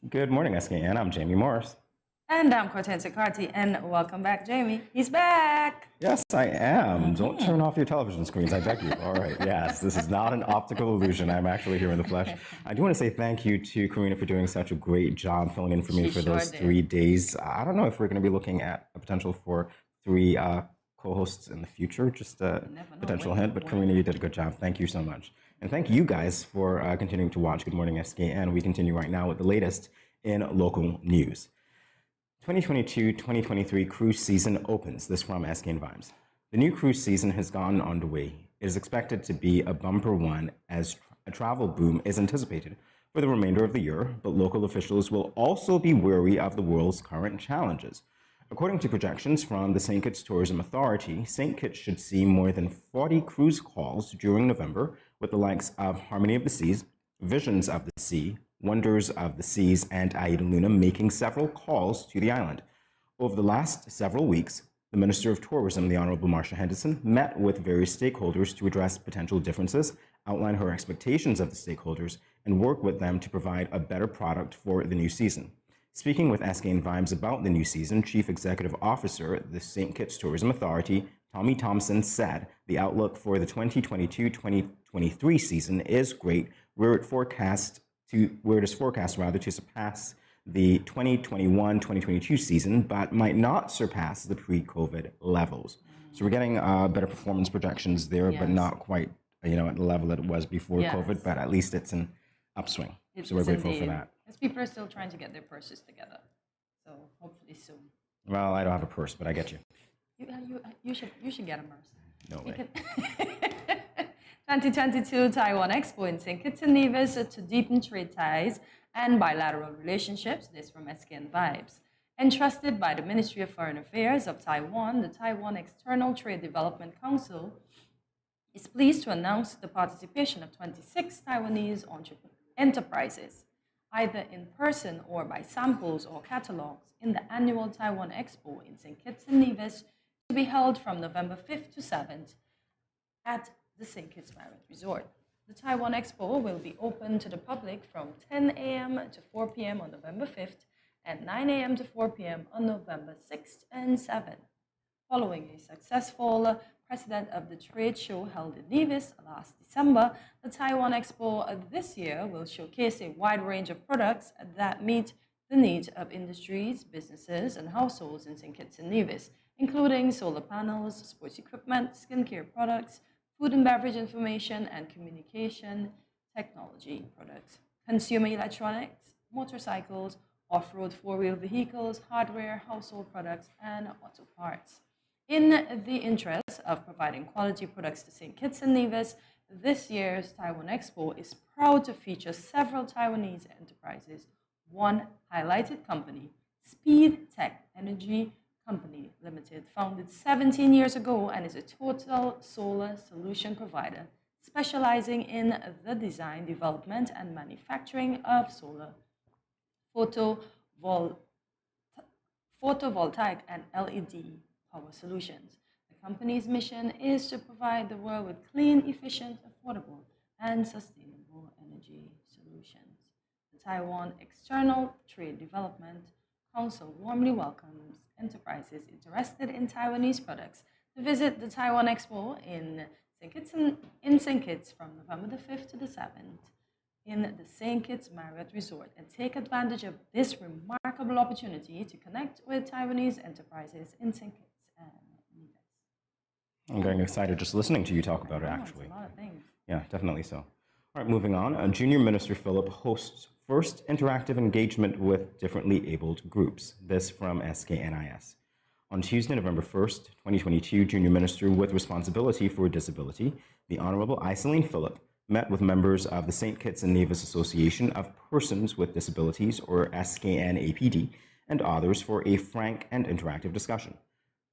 Good morning, SKN. I'm Jamie Morris. And I'm Cortensia Carty, and welcome back, Jamie. He's back. Yes, I am. Don't turn off your television screens, I beg you. All right, yes, this is not an optical illusion. I'm actually here in the flesh. I do want to say thank you to Karina for doing such a great job filling in for me She for sure those did. 3 days. I don't know if we're going to be looking at a potential for 3 co-hosts in the future, just a potential hint, but Karina, you did a good job. Thank you so much. And thank you guys for continuing to watch Good Morning SKN. We continue right now with the latest in local news. 2022-2023 cruise season opens. This from SKN Vibes. The new cruise season has gotten underway. It is expected to be a bumper one as a travel boom is anticipated for the remainder of the year, but local officials will also be wary of the world's current challenges. According to projections from the St. Kitts Tourism Authority, St. Kitts should see more than 40 cruise calls during November, with the likes of Harmony of the Seas, Visions of the Sea, Wonders of the Seas, and Aida Luna making several calls to the island. Over the last several weeks, the Minister of Tourism, the Honorable Marcia Henderson, met with various stakeholders to address potential differences, outline her expectations of the stakeholders, and work with them to provide a better product for the new season. Speaking with SKN Vibes about the new season, Chief Executive Officer of the St. Kitts Tourism Authority, Tommy Thompson, said the outlook for the 2022-2023 season is great, where it is forecast to surpass the 2021-2022 season, but might not surpass the pre-COVID levels. So we're getting better performance projections there, but not quite, at the level that it was before COVID, but at least it's an upswing. So we're grateful for that. Because people are still trying to get their purses together. So hopefully soon. Well, I don't have a purse, but I get you. You should get a purse. No way. 2022 Taiwan Expo in St. Kitts and Nevis to deepen trade ties and bilateral relationships. This from SKN Vibes. Entrusted by the Ministry of Foreign Affairs of Taiwan, the Taiwan External Trade Development Council is pleased to announce the participation of 26 Taiwanese enterprises, either in person or by samples or catalogs, in the annual Taiwan Expo in St. Kitts and Nevis to be held from November 5th to 7th at the St. Kitts Marriott Resort. The Taiwan Expo will be open to the public from 10 a.m. to 4 p.m. on November 5th and 9 a.m. to 4 p.m. on November 6th and 7th. Following a successful president of the trade show held in Nevis last December, the Taiwan Expo this year will showcase a wide range of products that meet the needs of industries, businesses, and households in St. Kitts and Nevis, including solar panels, sports equipment, skincare products, food and beverage information, and communication technology products, consumer electronics, motorcycles, off-road four-wheel vehicles, hardware, household products, and auto parts. In the interest of providing quality products to St. Kitts and Nevis, this year's Taiwan Expo is proud to feature several Taiwanese enterprises. One highlighted company, Speed Tech Energy Company Limited, founded 17 years ago and is a total solar solution provider, specializing in the design, development, and manufacturing of solar, photovoltaic, and LED power solutions. The company's mission is to provide the world with clean, efficient, affordable, and sustainable energy solutions. The Taiwan External Trade Development Council warmly welcomes enterprises interested in Taiwanese products to visit the Taiwan Expo in St. Kitts from November the 5th to the 7th in the St. Kitts Marriott Resort and take advantage of this remarkable opportunity to connect with Taiwanese enterprises in St. Kitts and Nevis. I'm getting excited just listening to you talk about it, actually. It's a lot of things. Yeah, definitely so. All right, moving on. Junior Minister Philip hosts first interactive engagement with differently abled groups. This from SKNIS. On Tuesday, November 1st, 2022, Junior Minister with responsibility for disability, the Honorable Iseline Phillip, met with members of the St. Kitts and Nevis Association of Persons with Disabilities, or SKN-APD, and others for a frank and interactive discussion.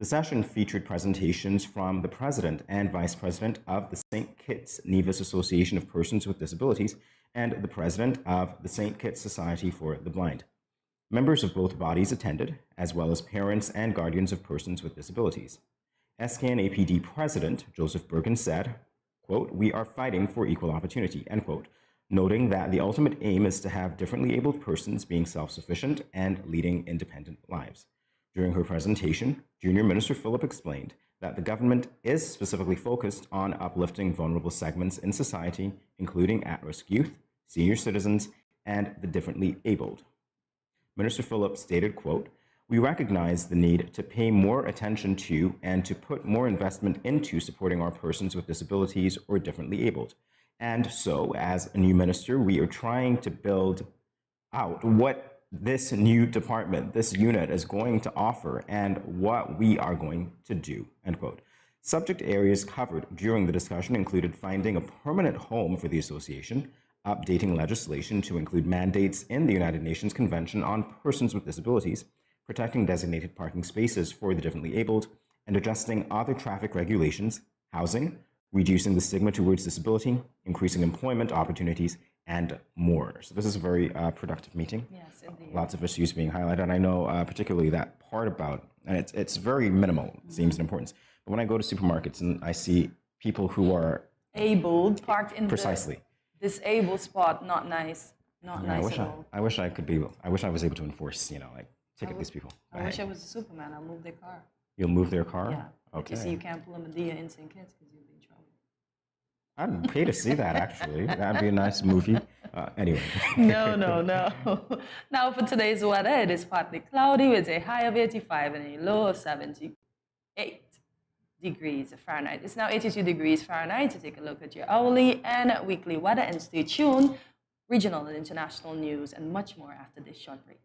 The session featured presentations from the President and Vice President of the St. Kitts Nevis Association of Persons with Disabilities and the President of the St. Kitts Society for the Blind. Members of both bodies attended, as well as parents and guardians of persons with disabilities. SKN-APD President Joseph Bergen said, quote, "We are fighting for equal opportunity," end quote, noting that the ultimate aim is to have differently abled persons being self-sufficient and leading independent lives. During her presentation, Junior Minister Phillip explained that the government is specifically focused on uplifting vulnerable segments in society, including at-risk youth, senior citizens, and the differently abled. Minister Phillip stated, quote, "We recognize the need to pay more attention to and to put more investment into supporting our persons with disabilities or differently abled. And so, as a new minister, we are trying to build out what this new department, this unit is going to offer and what we are going to do," end quote. Subject areas covered during the discussion included finding a permanent home for the association, updating legislation to include mandates in the United Nations Convention on Persons with Disabilities, protecting designated parking spaces for the differently abled, and adjusting other traffic regulations, housing, reducing the stigma towards disability, increasing employment opportunities, and more. So this is a very productive meeting. Yes, indeed. Lots of issues being highlighted. And I know particularly that part about, and it's very minimal, it seems in importance. But when I go to supermarkets and I see people who are Abled, parked in precisely the disabled spot, not nice. Not Yeah, nice at all. I wish I wish I was able to enforce, like ticket these people. I wish I was a Superman. I'll move their car. You'll move their car? Yeah. Okay. You see, you can't pull a Medea in St. Kitts because you'll be in trouble. I'd pay to see that, actually. That'd be a nice movie. Anyway. No. Now for today's weather, it is partly cloudy with a high of 85 and a low of 78 degrees Fahrenheit. It's now 82 degrees Fahrenheit. To take a look at your hourly and weekly weather, and stay tuned. Regional and international news and much more after this short break.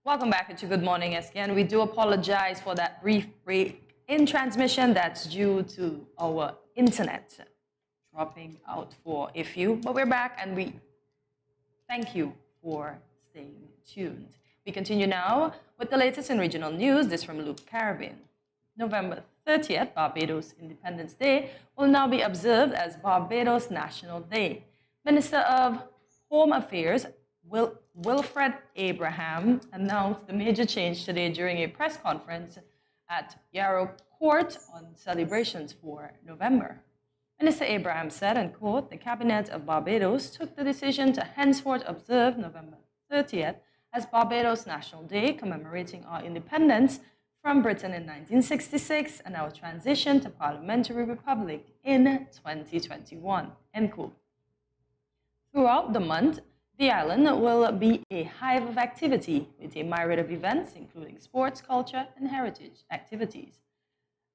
Welcome back to Good Morning SKN. We do apologize for that brief break in transmission that's due to our internet dropping out for a few, but we're back and we thank you for staying tuned. We continue now with the latest in regional news. This from Luke Caribbean. November 30th, Barbados Independence Day, will now be observed as Barbados National Day. Minister of Home Affairs Wilfred Abraham announced the major change today during a press conference at Yarrow Court on celebrations for November. Minister Abraham said, and quote, "The Cabinet of Barbados took the decision to henceforth observe November 30th as Barbados National Day, commemorating our independence from Britain in 1966 and our transition to parliamentary republic in 2021, end quote. Throughout the month, the island will be a hive of activity with a myriad of events, including sports, culture, and heritage activities.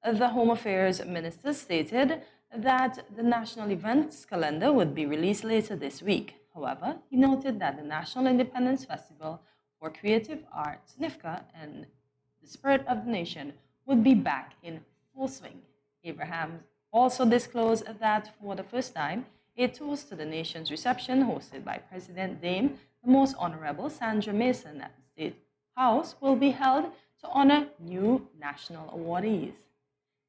The Home Affairs Minister stated that the national events calendar would be released later this week. However, he noted that the National Independence Festival for Creative Arts, NIFCA, and the Spirit of the Nation would be back in full swing. Abraham also disclosed that for the first time, a toast to the nation's reception hosted by President Dame, the Most Honorable Sandra Mason at the State House, will be held to honor new national awardees.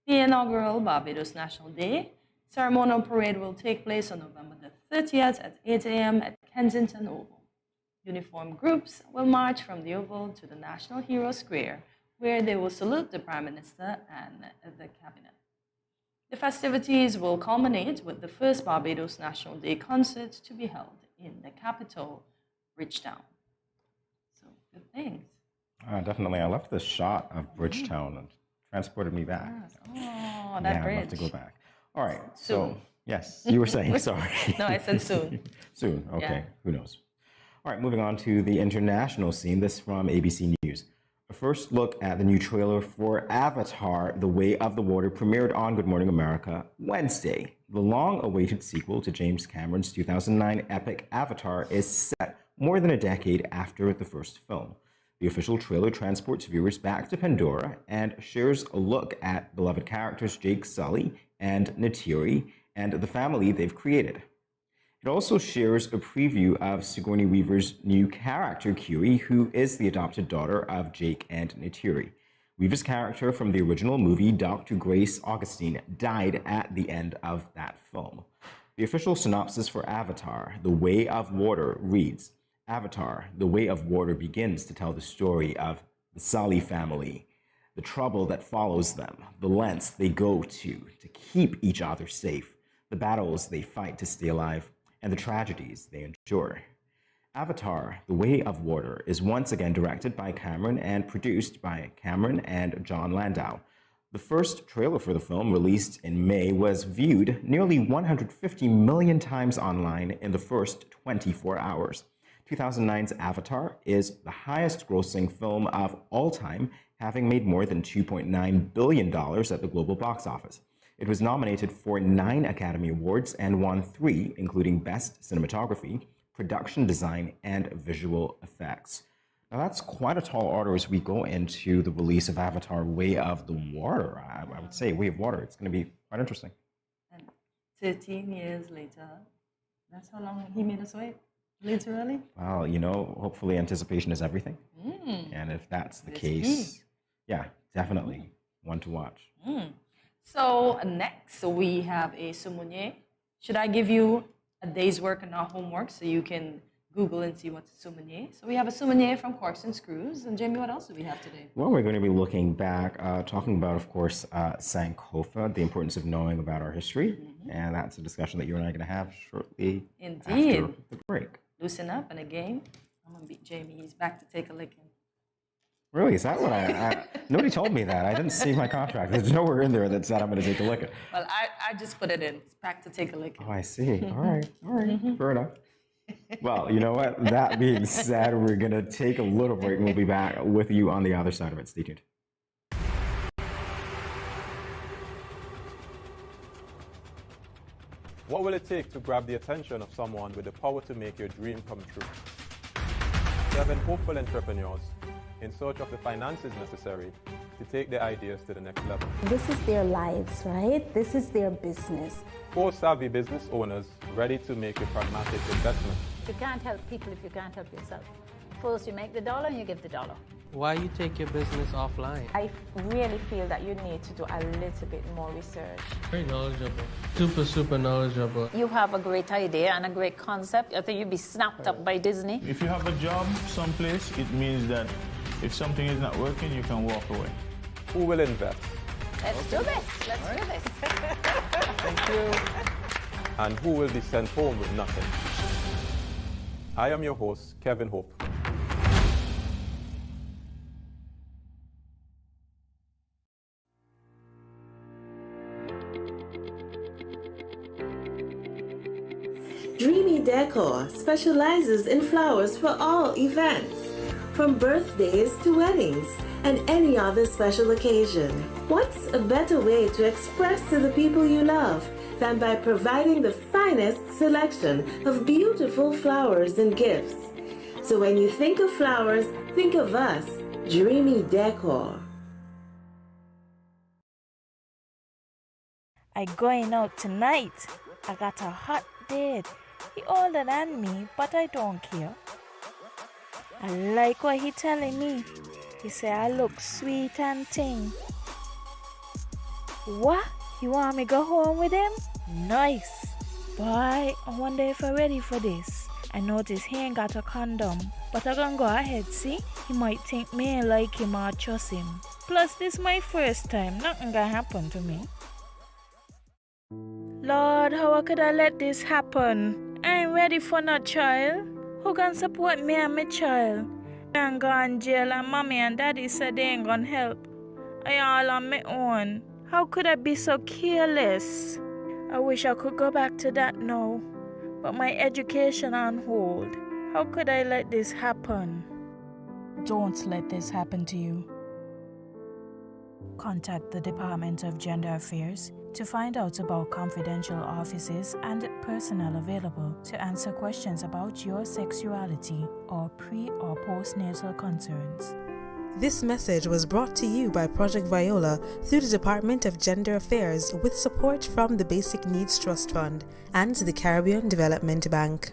The inaugural Barbados National Day ceremonial parade will take place on November the 30th at 8 a.m. at Kensington Oval. Uniformed groups will march from the Oval to the National Hero Square, where they will salute the Prime Minister and the Cabinet. The festivities will culminate with the first Barbados National Day concert to be held in the capital, Bridgetown. So, good things. Definitely. I love this shot of Bridgetown and transported me back. Yes. Oh, that bridge. I'd love to go back. All right. Soon. So, yes, you were saying, sorry. No, I said soon. Soon. Okay. Yeah. Who knows? All right. Moving on to the international scene. This from ABC News. A first look at the new trailer for Avatar, The Way of the Water premiered on Good Morning America Wednesday. The long-awaited sequel to James Cameron's 2009 epic Avatar is set more than a decade after the first film. The official trailer transports viewers back to Pandora and shares a look at beloved characters Jake Sully and Neytiri and the family they've created. It also shares a preview of Sigourney Weaver's new character, Kiri, who is the adopted daughter of Jake and Neytiri. Weaver's character from the original movie, Dr. Grace Augustine, died at the end of that film. The official synopsis for Avatar, The Way of Water, reads, Avatar, The Way of Water begins to tell the story of the Sully family, the trouble that follows them, the lengths they go to keep each other safe, the battles they fight to stay alive, and the tragedies they endure. Avatar, The Way of Water is once again directed by Cameron and produced by Cameron and John Landau. The first trailer for the film, released in May, was viewed nearly 150 million times online in the first 24 hours. 2009's Avatar is the highest-grossing film of all time, having made more than $2.9 billion at the global box office. It was nominated for 9 Academy Awards and won 3, including Best Cinematography, Production Design, and Visual Effects. Now that's quite a tall order as we go into the release of Avatar Way of the Water. I would say Way of Water. It's going to be quite interesting. And 13 years later, that's how long he made us wait, literally. Well, you know, hopefully anticipation is everything. And if that's the case, yeah, definitely one to watch. So next we have a sommelier. Should I give you a day's work and our homework so you can Google and see what's a sommelier? So we have a sommelier from Corks and Screws. And Jamie, what else do we have today? Well, we're going to be looking back, talking about, of course, Sankofa, the importance of knowing about our history. And that's a discussion that you and I are going to have shortly after the break. Loosen up, and again, I'm going to beat Jamie. He's back to take a licking. Really? Is that what nobody told me that. I didn't see my contract. There's nowhere in there that said I'm going to take a licking. Well, I just put it in. It's back to take a licking. Oh, I see. All right. Fair enough. Well, you know what? That being said, we're going to take a little break and we'll be back with you on the other side of it. Stay tuned. What will it take to grab the attention of someone with the power to make your dream come true? 7 hopeful entrepreneurs in search of the finances necessary to take their ideas to the next level. This is their lives, right? This is their business. 4 savvy business owners ready to make a pragmatic investment. You can't help people if you can't help yourself. First, you make the dollar and you give the dollar. Why you take your business offline? I really feel that you need to do a little bit more research. Very knowledgeable. Super knowledgeable. You have a great idea and a great concept. I think you'd be snapped up by Disney. If you have a job someplace, it means that if something is not working, you can walk away. Who will invest? Let's do this. Let's do this. Thank you. And who will be sent home with nothing? I am your host, Kevin Hope. Dreamy Decor specializes in flowers for all events, from birthdays to weddings and any other special occasion. What's a better way to express to the people you love than by providing the finest selection of beautiful flowers and gifts? So when you think of flowers, think of us, Dreamy Decor. I going out tonight. I got a hot date. He older than me, but I don't care. I like what he telling me. He say I look sweet and ting. What? You want me go home with him? Nice. Boy, I wonder if I'm ready for this. I notice he ain't got a condom, but I gonna go ahead, see? He might think me ain't like him or trust him. Plus, this my first time. Nothing gonna happen to me. Lord, how could I let this happen? I ain't ready for no child. Who can support me and my child? I'm going to jail and mommy and daddy said they ain't gonna help. I all on my own. How could I be so careless? I wish I could go back to that now. But my education on hold. How could I let this happen? Don't let this happen to you. Contact the Department of Gender Affairs to find out about confidential offices and personnel available to answer questions about your sexuality or pre- or postnatal concerns. This message was brought to you by Project Viola through the Department of Gender Affairs with support from the Basic Needs Trust Fund and the Caribbean Development Bank.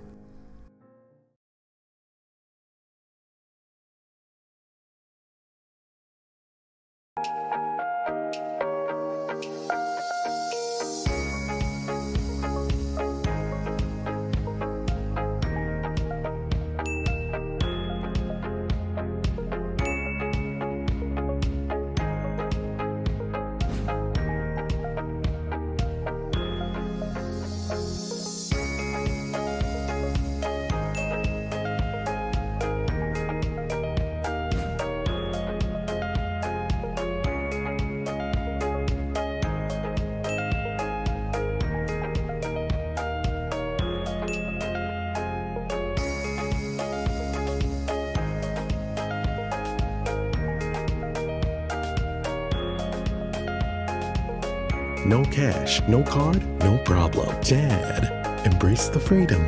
No cash, no card, no problem. Dad, embrace the freedom.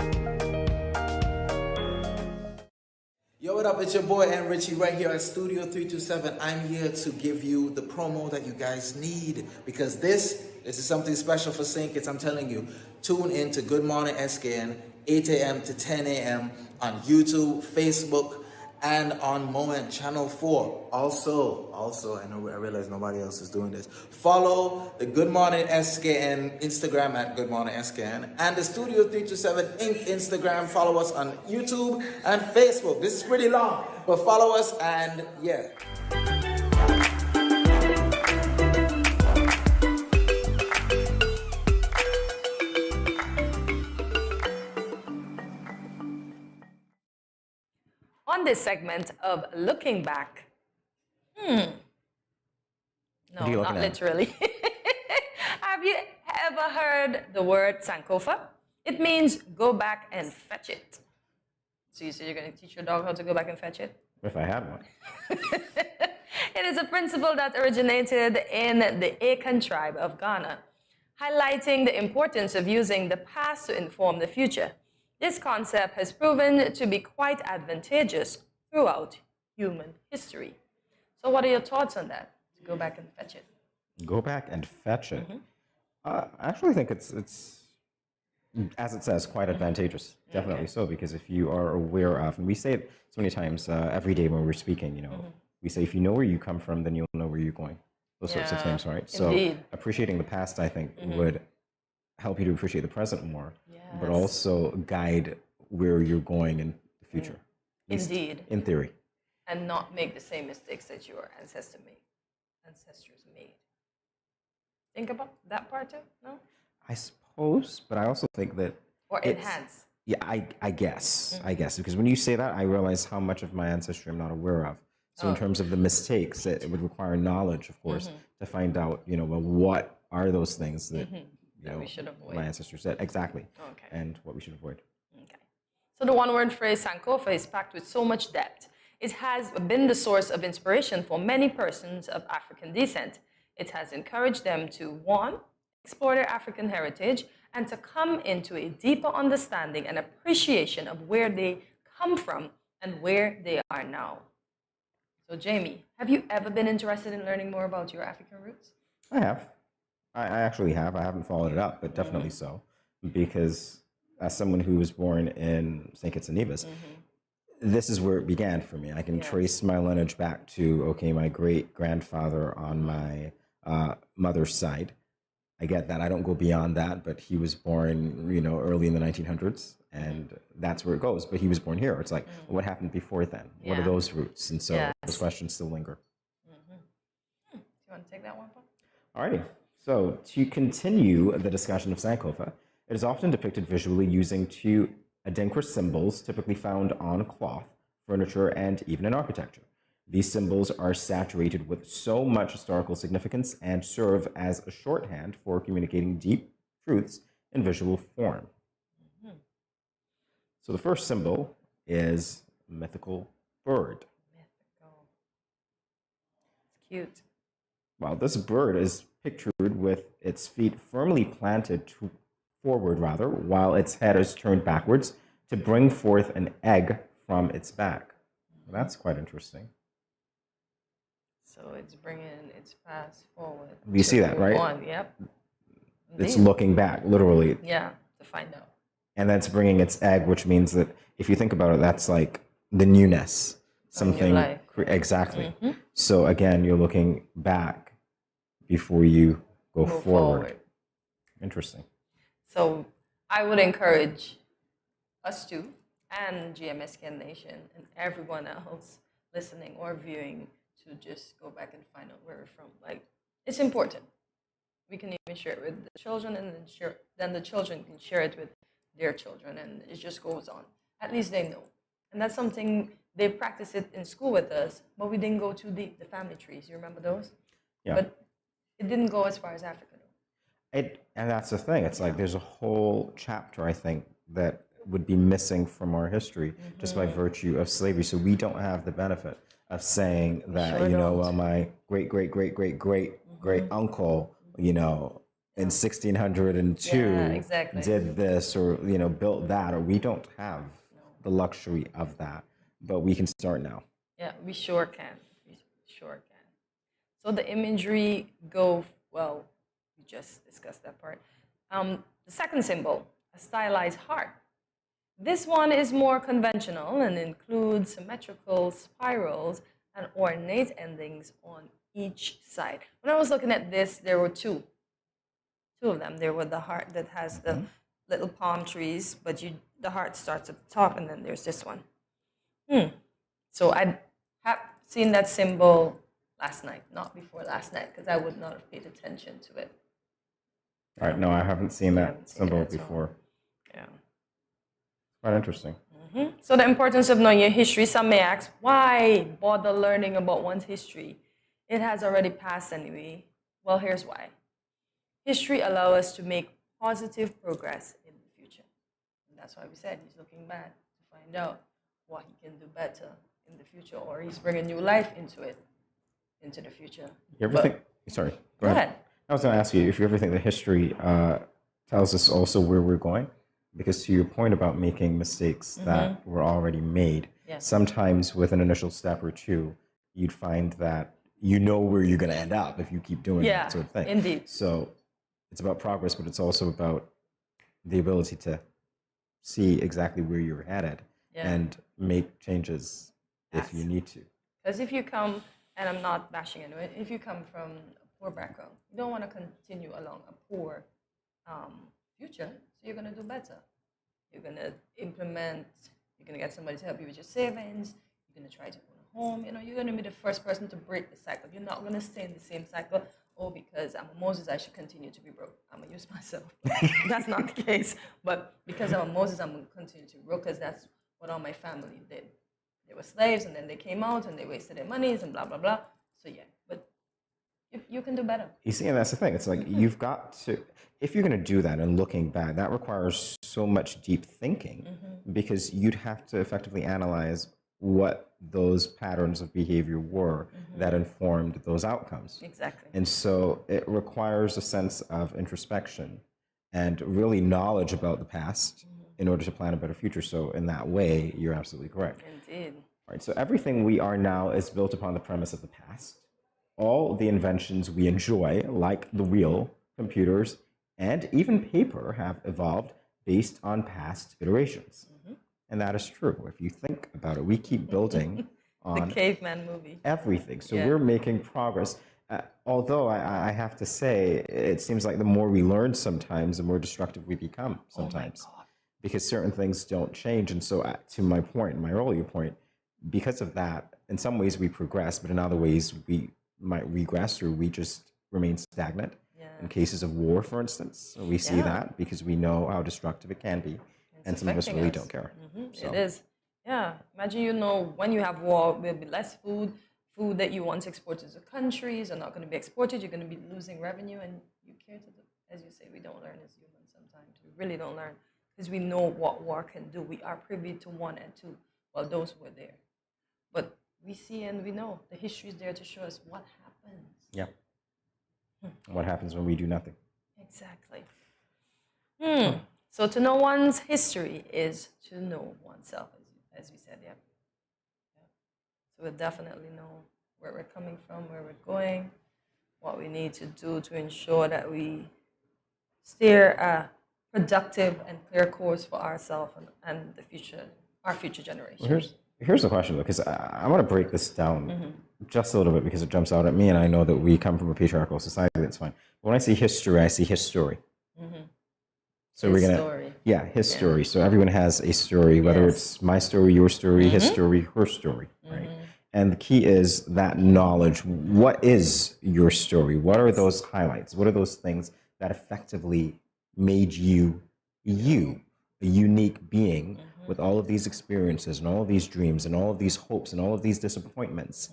Yo, what up? It's your boy and Richie right here at Studio 327. I'm here to give you the promo that you guys need because this is something special for St. Kitts. I'm telling you, tune in to Good Morning SKN, 8 a.m. to 10 a.m. on YouTube, Facebook, and on Moment Channel 4. Also, I realize nobody else is doing this. Follow the Good Morning SKN Instagram at Good Morning SKN and the Studio 327 Inc. Instagram. Follow us on YouTube and Facebook. This is pretty long, but follow us and yeah. On this segment of Looking Back. No, not literally. Have you ever heard the word Sankofa? It means go back and fetch it. So you say you're going to teach your dog how to go back and fetch it? If I had one. It is a principle that originated in the Akan tribe of Ghana, highlighting the importance of using the past to inform the future. This concept has proven to be quite advantageous throughout human history. So what are your thoughts on that? To go back and fetch it. Go back and fetch it. I actually think it's, as it says, quite advantageous. Definitely so, because if you are aware of, and we say it so many times every day when we're speaking, you know, we say if you know where you come from, then you'll know where you're going. Those sorts of things, right? So appreciating the past, I think, would help you to appreciate the present more, but also guide where you're going in the future. Indeed. In theory. And not make the same mistakes that your ancestors made. Think about that part too, no? I suppose, but I also think that... Or enhance. Yeah, I guess, because when you say that, I realize how much of my ancestry I'm not aware of. So in terms of the mistakes, it would require knowledge, of course, to find out, you know, well, what are those things that, you know, we should avoid. My ancestors said. Exactly. And what we should avoid. Okay. So the one-word phrase Sankofa is packed with so much depth. It has been the source of inspiration for many persons of African descent. It has encouraged them to, one, explore their African heritage, and to come into a deeper understanding and appreciation of where they come from and where they are now. So Jamie, have you ever been interested in learning more about your African roots? I have. I actually have. I haven't followed it up, but definitely so. Because as someone who was born in St. Kitts and Nevis, this is where it began for me. I can trace my lineage back to, okay, my great-grandfather on my mother's side. I get that. I don't go beyond that, but he was born, you know, early in the 1900s, and that's where it goes. But he was born here. It's like, well, what happened before then? What are those roots? And so those questions still linger. Do you want to take that one, Paul? Alrighty. So to continue the discussion of Sankofa, it is often depicted visually using two Adinkra symbols typically found on cloth, furniture, and even in architecture. These symbols are saturated with so much historical significance and serve as a shorthand for communicating deep truths in visual form. So the first symbol is mythical bird. Mythical. It's cute. Well, this bird is pictured with its feet firmly planted forward, while its head is turned backwards to bring forth an egg from its back. Well, that's quite interesting. So it's bringing its past forward. You see that, right? Yep. It's looking back, literally. Yeah, to find out. And that's bringing its egg, which means that if you think about it, that's like the newness. Something. Exactly. So again, you're looking back before you go forward. Interesting. So I would encourage us too, and GMSKN Nation, and everyone else listening or viewing, to just go back and find out where we're from. Like, it's important. We can even share it with the children, and then the children can share it with their children, and it just goes on. At least they know. And that's something, they practice it in school with us, but we didn't go too deep, the family trees. You remember those? Yeah. But it didn't go as far as Africa. And that's the thing. It's like there's a whole chapter, I think, that would be missing from our history just by virtue of slavery. So we don't have the benefit of saying that, you know, well, my great uncle, you know, in 1602 did this, or, you know, built that, or we don't have the luxury of that, but we can start now. Yeah, we sure can. We sure can. So the imagery well, we just discussed that part. The second symbol, a stylized heart. This one is more conventional and includes symmetrical spirals and ornate endings on each side. When I was looking at this, there were two of them. There were the heart that has the little palm trees, but the heart starts at the top, and then there's this one. So I have seen that symbol last night, not before last night, because I would not have paid attention to it. All right, no, I haven't seen that symbol before. Yeah. Quite interesting. So the importance of knowing your history. Some may ask, why bother learning about one's history? It has already passed anyway. Well, here's why. History allows us to make positive progress in the future. And that's why we said he's looking back to find out what he can do better in the future, or he's bringing new life into the future. You ever think? Sorry, go ahead. I was going to ask you if you ever think that history tells us also where we're going, because to your point about making mistakes that were already made, sometimes with an initial step or two, you'd find that you know where you're going to end up if you keep doing that sort of thing. Indeed. So it's about progress, but it's also about the ability to see exactly where you're headed and make changes if you need to. Because if you come, and I'm not bashing anyone, if you come from a poor background, you don't want to continue along a poor future, so you're going to do better. You're going to implement, you're going to get somebody to help you with your savings, you're going to try to own a home, you're going to be the first person to break the cycle. You're not going to stay in the same cycle, because I'm a Moses, I should continue to be broke. I'm going to use myself. That's not the case. But because I'm a Moses, I'm going to continue to be broke, because that's what all my family did. They were slaves, and then they came out, and they wasted their monies, and blah, blah, blah. So yeah, but you can do better. You see, and that's the thing. It's like you've got to, if you're going to do that and looking back, that requires so much deep thinking, because you'd have to effectively analyze what those patterns of behavior were that informed those outcomes. Exactly. And so it requires a sense of introspection and really knowledge about the past in order to plan a better future. So in that way, you're absolutely correct. Indeed. All right, so everything we are now is built upon the premise of the past. All the inventions we enjoy, like the wheel, computers, and even paper, have evolved based on past iterations. And that is true. If you think about it, we keep building on the caveman movie. Everything. So we're making progress. Although I have to say, it seems like the more we learn sometimes, the more destructive we become sometimes. Oh my God. Because certain things don't change. And so to my point, my earlier point, because of that, in some ways we progress, but in other ways we might regress, or we just remain stagnant. In cases of war, for instance, we see that because we know how destructive it can be. And some of us really don't care. So. It is. Yeah. Imagine, when you have war, there'll be less food. Food that you once exported to countries are not going to be exported. You're going to be losing revenue, and you care to do. As you say, we don't learn as humans sometimes. We really don't learn, because we know what war can do. We are privy to 1 and 2. Well, those were there. But we see and we know. The history is there to show us what happens. Yeah. What happens when we do nothing. Exactly. So to know one's history is to know oneself, as we said, So we'll definitely know where we're coming from, where we're going, what we need to do to ensure that we steer a productive and clear course for ourselves and our future generations. Well, here's the question, because I want to break this down just a little bit, because it jumps out at me, and I know that we come from a patriarchal society, that's fine. But when I see history, I see his story. So we're gonna, his story. So everyone has a story, whether it's my story, your story, his story, her story, right? And the key is that knowledge. What is your story? What are those highlights? What are those things that effectively made you, a unique being with all of these experiences and all of these dreams and all of these hopes and all of these disappointments?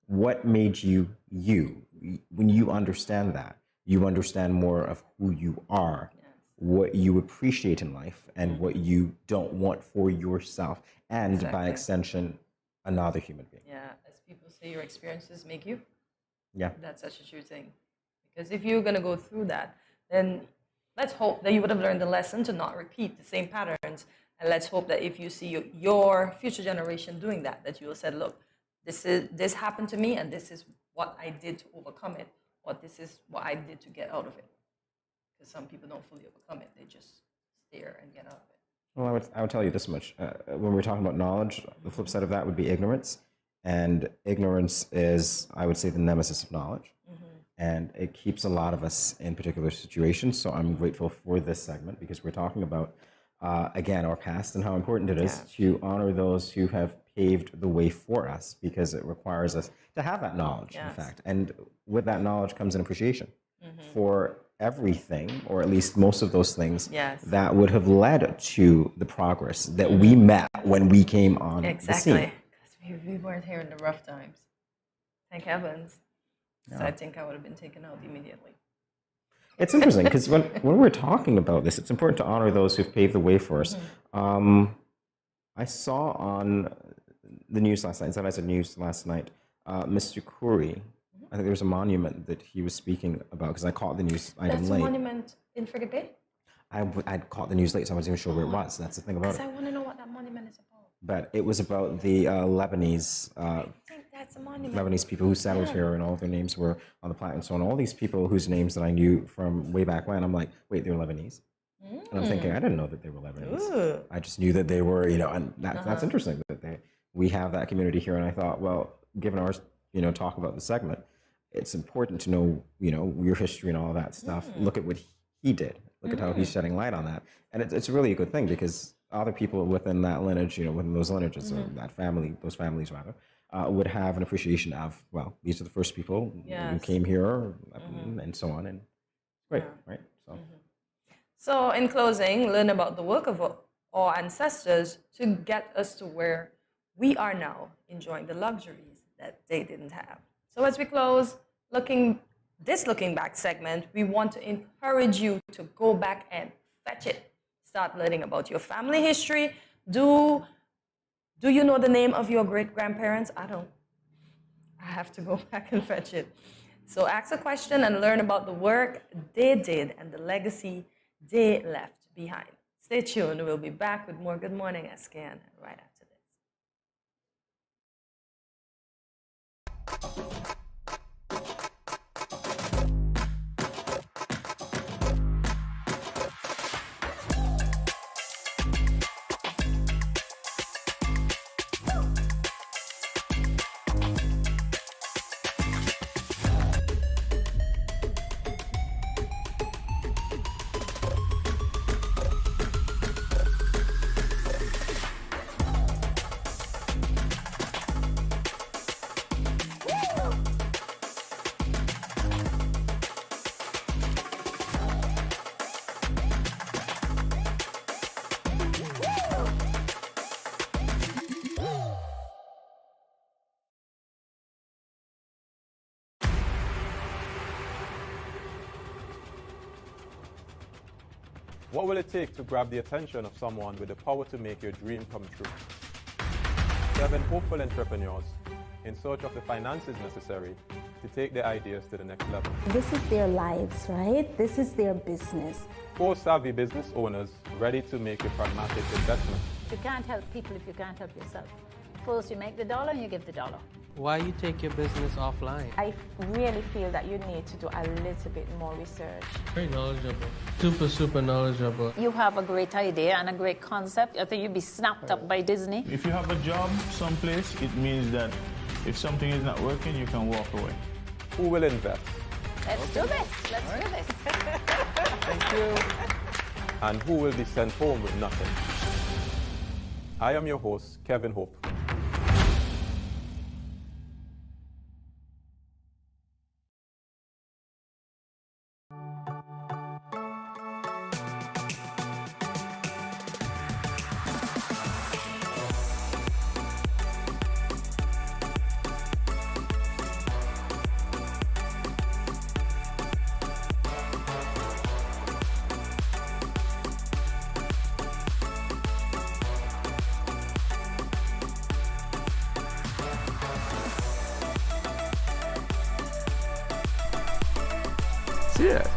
What made you, you? When you understand that, you understand more of who you are, what you appreciate in life, and what you don't want for yourself, and by extension, another human being. Yeah, as people say, your experiences make you. Yeah. That's such a true thing. Because if you're going to go through that, then let's hope that you would have learned the lesson to not repeat the same patterns. And let's hope that if you see your future generation doing that you will say, look, this happened to me, and this is what I did to overcome it, or this is what I did to get out of it. Because some people don't fully overcome it. They just stare and get out of it. Well, I would tell you this much. When we're talking about knowledge, the flip side of that would be ignorance. And ignorance is, I would say, the nemesis of knowledge. And it keeps a lot of us in particular situations. So I'm grateful for this segment, because we're talking about, again, our past and how important it is to honor those who have paved the way for us, because it requires us to have that knowledge, in fact. And with that knowledge comes an appreciation for everything, or at least most of those things that would have led to the progress that we met when we came on the scene. Because we weren't here in the rough times. Thank heavens. So I think I would have been taken out immediately. It's interesting, because when we're talking about this, it's important to honor those who've paved the way for us. I saw on the news last night, instead I said news last night, Mr. Khoury, I think there was a monument that he was speaking about, because I caught the news item That's late. a monument in Frigate Bay? I'd caught the news late, so I wasn't even sure where it was. That's the thing about Because I it. want to know what that monument is about. But it was about the Lebanese I think that's a monument. Lebanese people who settled here, and all their names were on the plaque and so on. All these people whose names that I knew from way back when, I'm like, wait, they're Lebanese? And I'm thinking, I didn't know that they were Lebanese. Ooh. I just knew that they were, and that's interesting that we have that community here. And I thought, well, given our, talk about the segment, it's important to know, your history and all that stuff. Look at what he did. Look at how he's shedding light on that. And it's really a good thing, because other people within that lineage, within those lineages, or that family, those families rather, would have an appreciation of, well, these are the first people who came here, and so on. And great, right? So in closing, learn about the work of our ancestors to get us to where we are now, enjoying the luxuries that they didn't have. So as we close, looking back segment, we want to encourage you to go back and fetch it. Start learning about your family history. Do you know the name of your great-grandparents? I don't. I have to go back and fetch it. So ask a question and learn about the work they did and the legacy they left behind. Stay tuned. We'll be back with more Good Morning SKN right after this. What will it take to grab the attention of someone with the power to make your dream come true? 7 hopeful entrepreneurs in search of the finances necessary to take their ideas to the next level. This is their lives, right? This is their business. 4 savvy business owners ready to make a pragmatic investment. You can't help people if you can't help yourself. First, you make the dollar and you give the dollar. Why you take your business offline? I really feel that you need to do a little bit more research. Very knowledgeable. Super knowledgeable. You have a great idea and a great concept. I think you'd be snapped up by Disney. If you have a job someplace, it means that if something is not working, you can walk away. Who will invest? Let's do this. Let's do this. Thank you. And who will be sent home with nothing? I am your host, Kevin Hope. Cheers.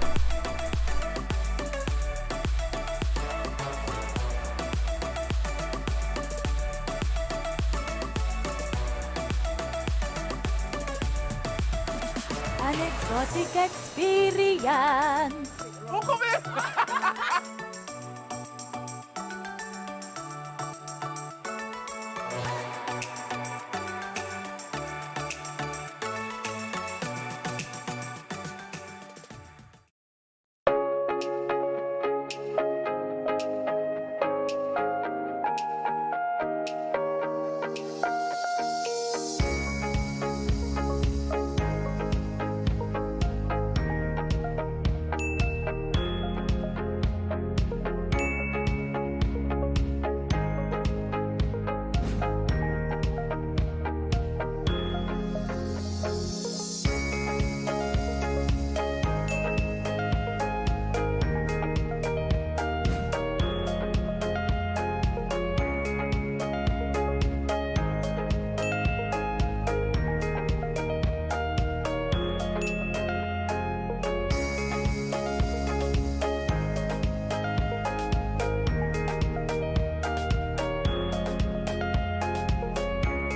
An exotic experience.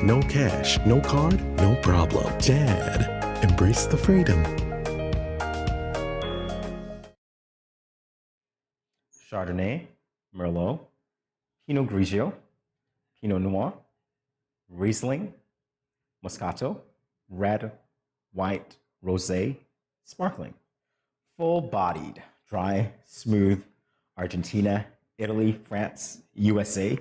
no cash, no card, no problem. Dad, embrace the freedom. Chardonnay, Merlot, Pinot Grigio, Pinot Noir, Riesling, Moscato, red, white, rosé, sparkling. Full-bodied, dry, smooth, Argentina, Italy, France, USA.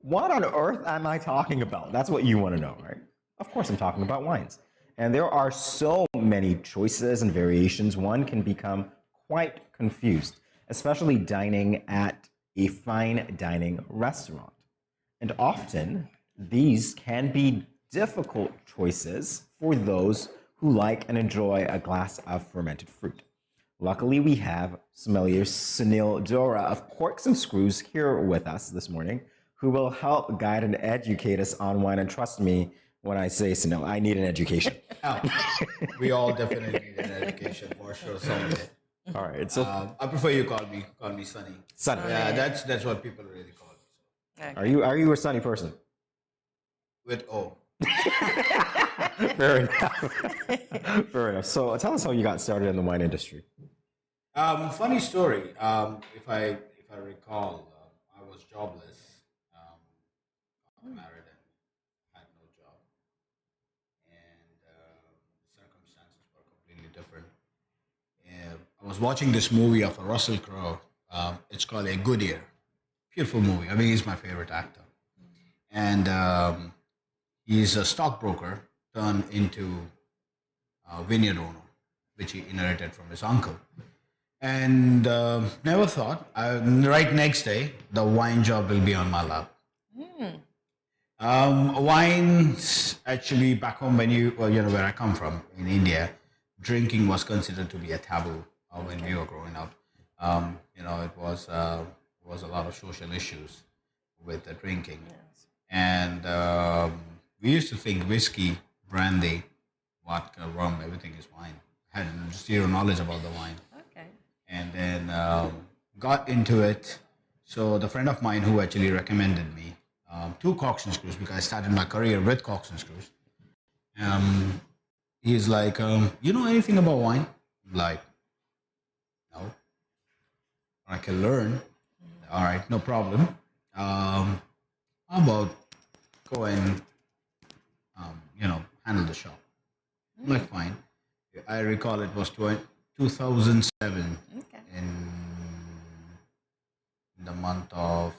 What on earth am I talking about? That's what you want to know, right? Of course I'm talking about wines. And there are so many choices and variations, one can become quite confused, especially dining at a fine dining restaurant. And often, these can be difficult choices for those who like and enjoy a glass of fermented fruit. Luckily, we have sommelier Sunil Dora of Corks and Screws here with us this morning, who will help guide and educate us on wine. And trust me, when I say Sunil, I need an education. We all definitely need an education for sure someday. All right. So I prefer you call me Sunny. Sunny. Yeah, that's what people really call me. So. Are you a sunny person? With O. Fair enough. Fair enough. So tell us how you got started in the wine industry. Funny story. If I recall, I was jobless, got married and had no job, and circumstances were completely different. I was watching this movie of a Russell Crowe. It's called A Good Year. Beautiful movie. I mean, he's my favorite actor, and he's a stockbroker turned into a vineyard owner, which he inherited from his uncle. And never thought, right next day, the wine job will be on my lap. Wines, actually, back home where I come from, in India, drinking was considered to be a taboo when we were growing up. It was a lot of social issues with the drinking. Yes. And we used to think whiskey, brandy, vodka, rum, everything is wine. Had zero knowledge about the wine. Okay. And then got into it. So the friend of mine who actually recommended me to Corks and Screws, because I started my career with Corks and Screws, he's like, you know anything about wine? I'm like, no. I can learn. All right, no problem. How about go and handle the shop? I'm like, fine. I recall it was 2007 in the month of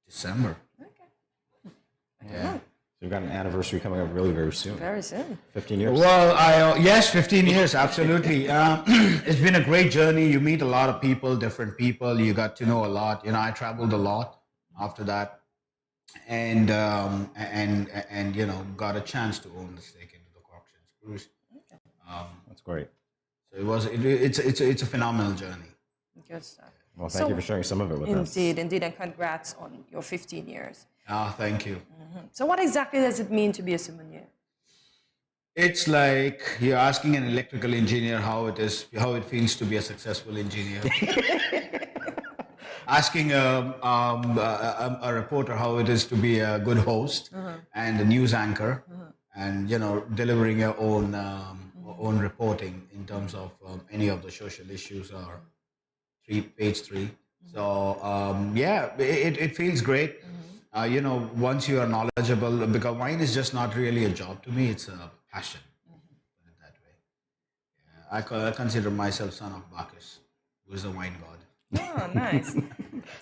December. Okay. Yeah. So you've got an anniversary coming up really very soon. Very soon. 15 years. Well, yes, 15 years, absolutely. It's been a great journey. You meet a lot of people, different people. You got to know a lot. I traveled a lot after that, and got a chance to own the stake into the Corks and Screws. That's great. So it's a phenomenal journey. Good stuff. Well, thank you for sharing some of it with us. Indeed, and congrats on your 15 years. Thank you. So what exactly does it mean to be a sommelier? It's like you're asking an electrical engineer how it feels to be a successful engineer. Asking a reporter how it is to be a good host and a news anchor, and delivering your own reporting in terms of any of the social issues or page 3. So it feels great. Once you are knowledgeable, because wine is just not really a job to me; it's a passion. Put it that way. I consider myself son of Bacchus, who is the wine god. Oh, nice.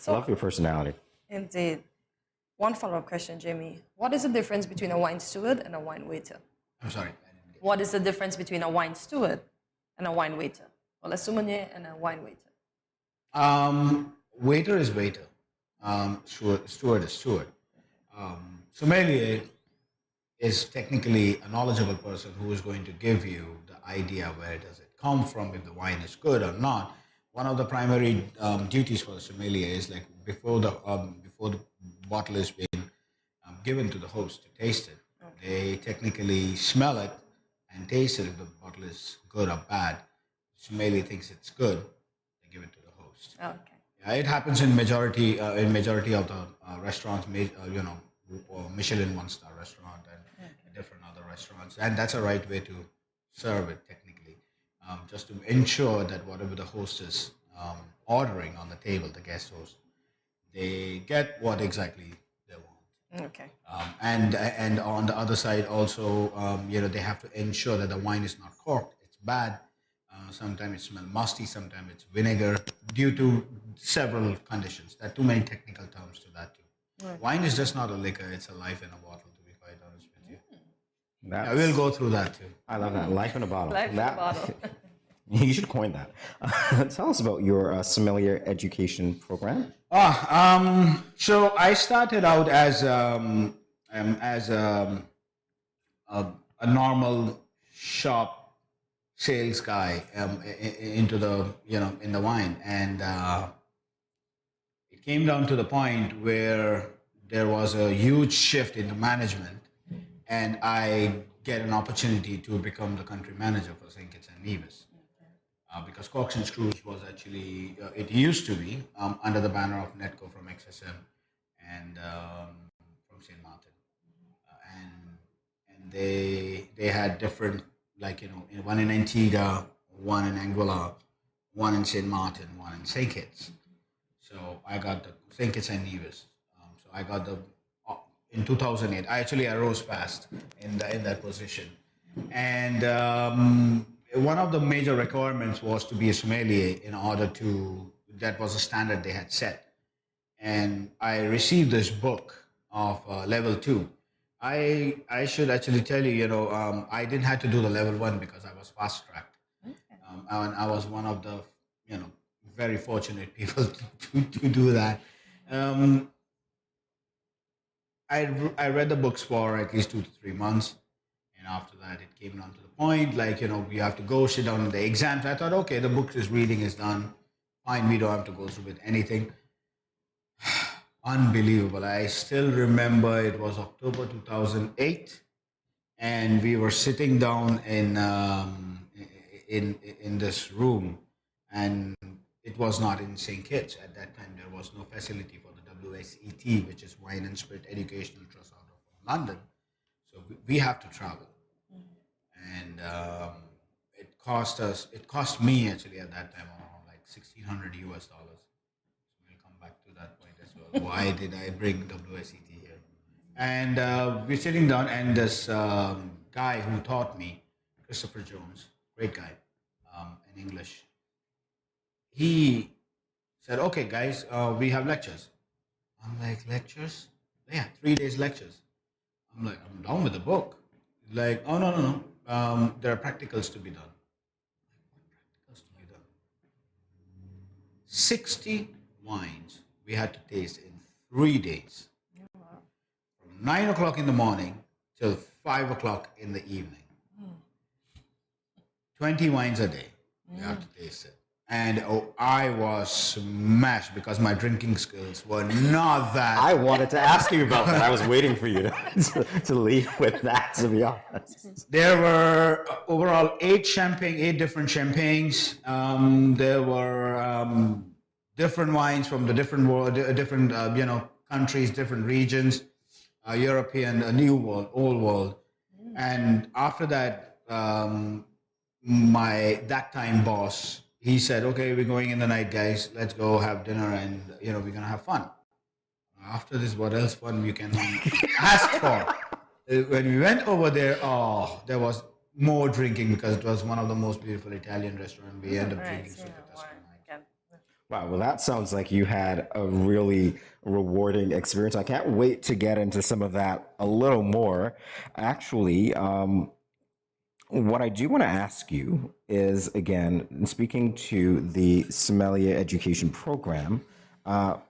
I love your personality. Indeed. One follow-up question, Jamie. What is the difference between a wine steward and a wine waiter? I'm sorry. What is the difference between a wine steward and a wine waiter? Well, a sommelier and a wine waiter. Waiter is waiter. Steward is steward. Sommelier is technically a knowledgeable person who is going to give you the idea where does it come from, if the wine is good or not. One of the primary duties for the sommelier is like before the bottle is being given to the host to taste it, they technically smell it and taste it. If the bottle is good or bad, the sommelier thinks it's good, they give it to the host. Okay. Yeah, it happens in majority of the restaurants, or Michelin one-star restaurant and different other restaurants, and that's a right way to serve it technically, just to ensure that whatever the host is ordering on the table, the guest host, they get what exactly they want. Okay. And on the other side also, they have to ensure that the wine is not corked. It's bad. Sometimes it smells musty. Sometimes it's vinegar due to several conditions. There are too many technical terms to that too. Right. Wine is just not a liquor. It's a life in a bottle, to be quite honest with you. That's, I will go through that too. I love that. Life in a bottle. Life in a bottle. You should coin that. Tell us about your sommelier education program. So I started out as a normal shop sales guy into the in the wine, and it came down to the point where there was a huge shift in the management, and I get an opportunity to become the country manager for St. Kitts and Nevis. Because Cox and Screws was actually, it used to be under the banner of Netco from XSM and from St. Martin. And they had different, one in Antigua, one in Anguilla, one in St. Martin, one in St. Kitts. So I got the St. Kitts and Nevis. So I got in 2008. I rose fast in that position. And one of the major requirements was to be a sommelier in order to, that was a standard they had set. And I received this book of level 2. I should actually tell you, I didn't have to do the level 1 because I was fast tracked. Okay. And I was one of the, very fortunate people to do that. I read the books for at least 2 to 3 months. And after that, it came down to the point, you have to go sit down in the exams. I thought, okay, the book reading is done. Fine, we don't have to go through with anything. Unbelievable. I still remember it was October 2008, and we were sitting down in this room, and it was not in St. Kitts. At that time, there was no facility for the WSET, which is Wine and Spirit Educational Trust out of London. So we have to travel. And it cost me actually at that time around like $1,600 US. So we'll come back to that point as well. Why did I bring WSET here? And we're sitting down, and this guy who taught me, Christopher Jones, great guy in English, he said, okay guys, we have lectures. I'm like, lectures? Yeah, 3 days lectures. I'm like, I'm done with the book. Like, oh, no. There are practicals to be done. What practicals to be done? 60 wines we had to taste in 3 days. From 9 o'clock in the morning till 5 o'clock in the evening. 20 wines a day. We had to taste it. And I was smashed because my drinking skills were not that. I wanted to ask you about that. I was waiting for you to lead with that, to be honest. There were overall 8 different champagnes. There were different wines from the different world, different countries, different regions, European, New World, Old World. And after that, my that time boss, he said, okay, we're going in the night, guys. Let's go have dinner, and we're gonna have fun. After this, what else fun you can ask for? When we went over there, there was more drinking because it was one of the most beautiful Italian restaurants. We ended up drinking super Tuscan. Wow, well, that sounds like you had a really rewarding experience. I can't wait to get into some of that a little more. Actually, what I do want to ask you is, again, speaking to the sommelier education program, how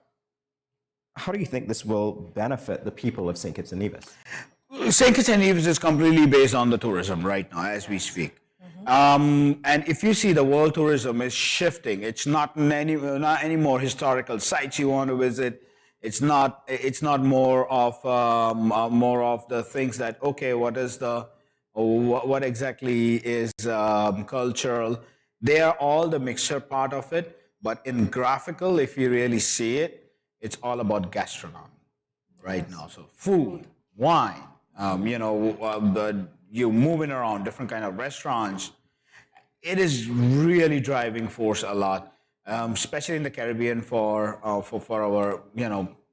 do you think this will benefit the people of St. Kitts and Nevis? St. Kitts and Nevis is completely based on the tourism right now as we speak. And if you see, the world tourism is shifting. It's not any more historical sites you want to visit. It's not more of the things that, okay, what exactly is cultural? They are all the mixture part of it, but in graphical, if you really see it, it's all about gastronomy. right now. So food, wine, you moving around different kind of restaurants. It is really driving force a lot, especially in the Caribbean for our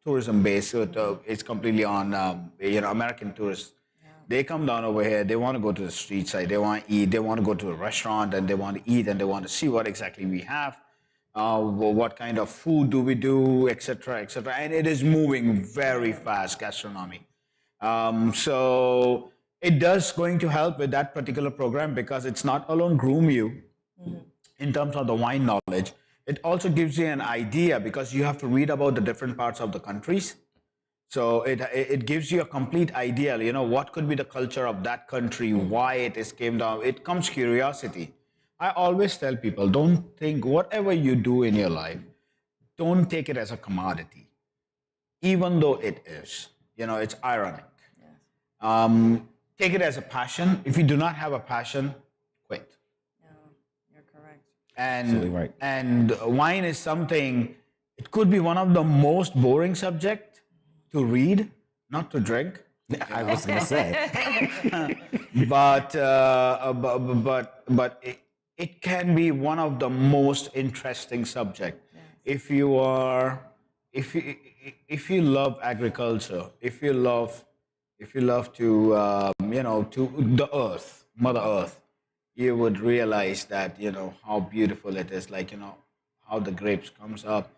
tourism base. So it's completely on American tourists. They come down over here. They want to go to the street side. They want to eat. They want to go to a restaurant and they want to eat and they want to see what exactly we have, what kind of food do we do, etc., etc. And it is moving very fast, gastronomy. So it does going to help with that particular program because it's not alone groom you in terms of the wine knowledge. It also gives you an idea because you have to read about the different parts of the countries. So it gives you a complete idea, what could be the culture of that country, why it is came down. It comes curiosity. I always tell people, don't think whatever you do in your life, don't take it as a commodity, even though it is. It's ironic. Yes. Take it as a passion. If you do not have a passion, quit. Yeah, you're correct. Absolutely right. And wine is something, it could be one of the most boring subjects to read, not to drink. I was going to say. but it can be one of the most interesting subjects. Yes. If you love agriculture, if you love to to the earth, Mother Earth, you would realize that how beautiful it is. Like how the grapes comes up.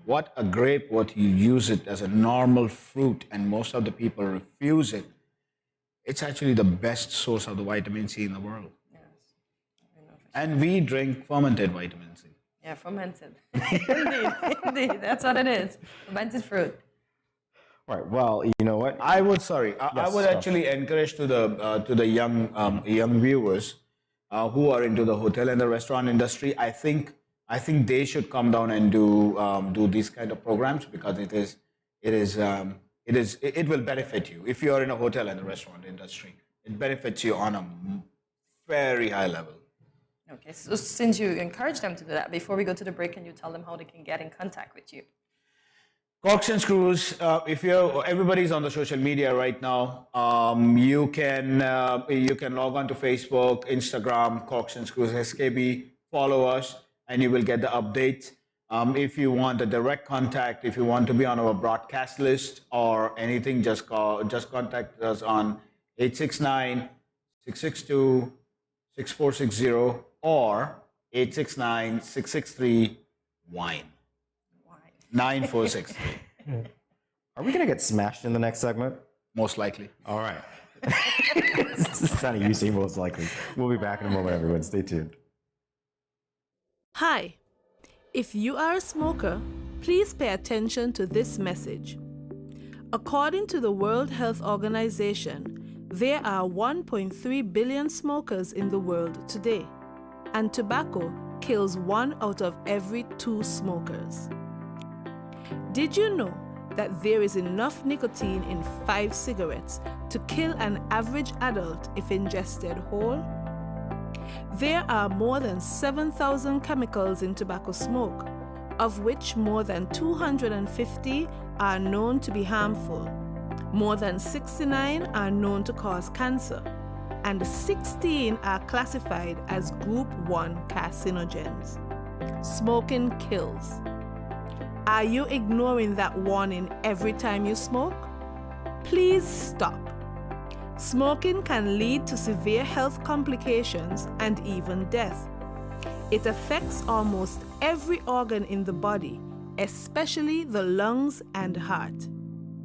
What a grape, what you use it as a normal fruit, and most of the people refuse it. It's actually the best source of the vitamin C in the world. Yes. And we drink fermented vitamin C. Yeah, fermented. Indeed, that's what it is. Fermented fruit. All right. Well, you know what? I would actually encourage to the young viewers who are into the hotel and the restaurant industry. I think they should come down and do these kind of programs because it will benefit you. If you are in a hotel and the restaurant industry, it benefits you on a very high level. Okay, so since you encourage them to do that, before we go to the break, can you tell them how they can get in contact with you? Corks and Screws, everybody's on the social media right now. You can log on to Facebook, Instagram, Corks and Screws SKB, follow us, and you will get the updates. If you want a direct contact, if you want to be on our broadcast list or anything, just contact us on 869-662-6460 or 869-663-WINE. 9463. Are we going to get smashed in the next segment? Most likely. All right. It's funny you say most likely. We'll be back in a moment, everyone. Stay tuned. Hi. If you are a smoker, please pay attention to this message. According to the World Health Organization, there are 1.3 billion smokers in the world today, and tobacco kills 1 out of every 2 smokers. Did you know that there is enough nicotine in 5 cigarettes to kill an average adult if ingested whole? There are more than 7,000 chemicals in tobacco smoke, of which more than 250 are known to be harmful. More than 69 are known to cause cancer, and 16 are classified as Group 1 carcinogens. Smoking kills. Are you ignoring that warning every time you smoke? Please stop. Smoking can lead to severe health complications and even death. It affects almost every organ in the body, especially the lungs and heart.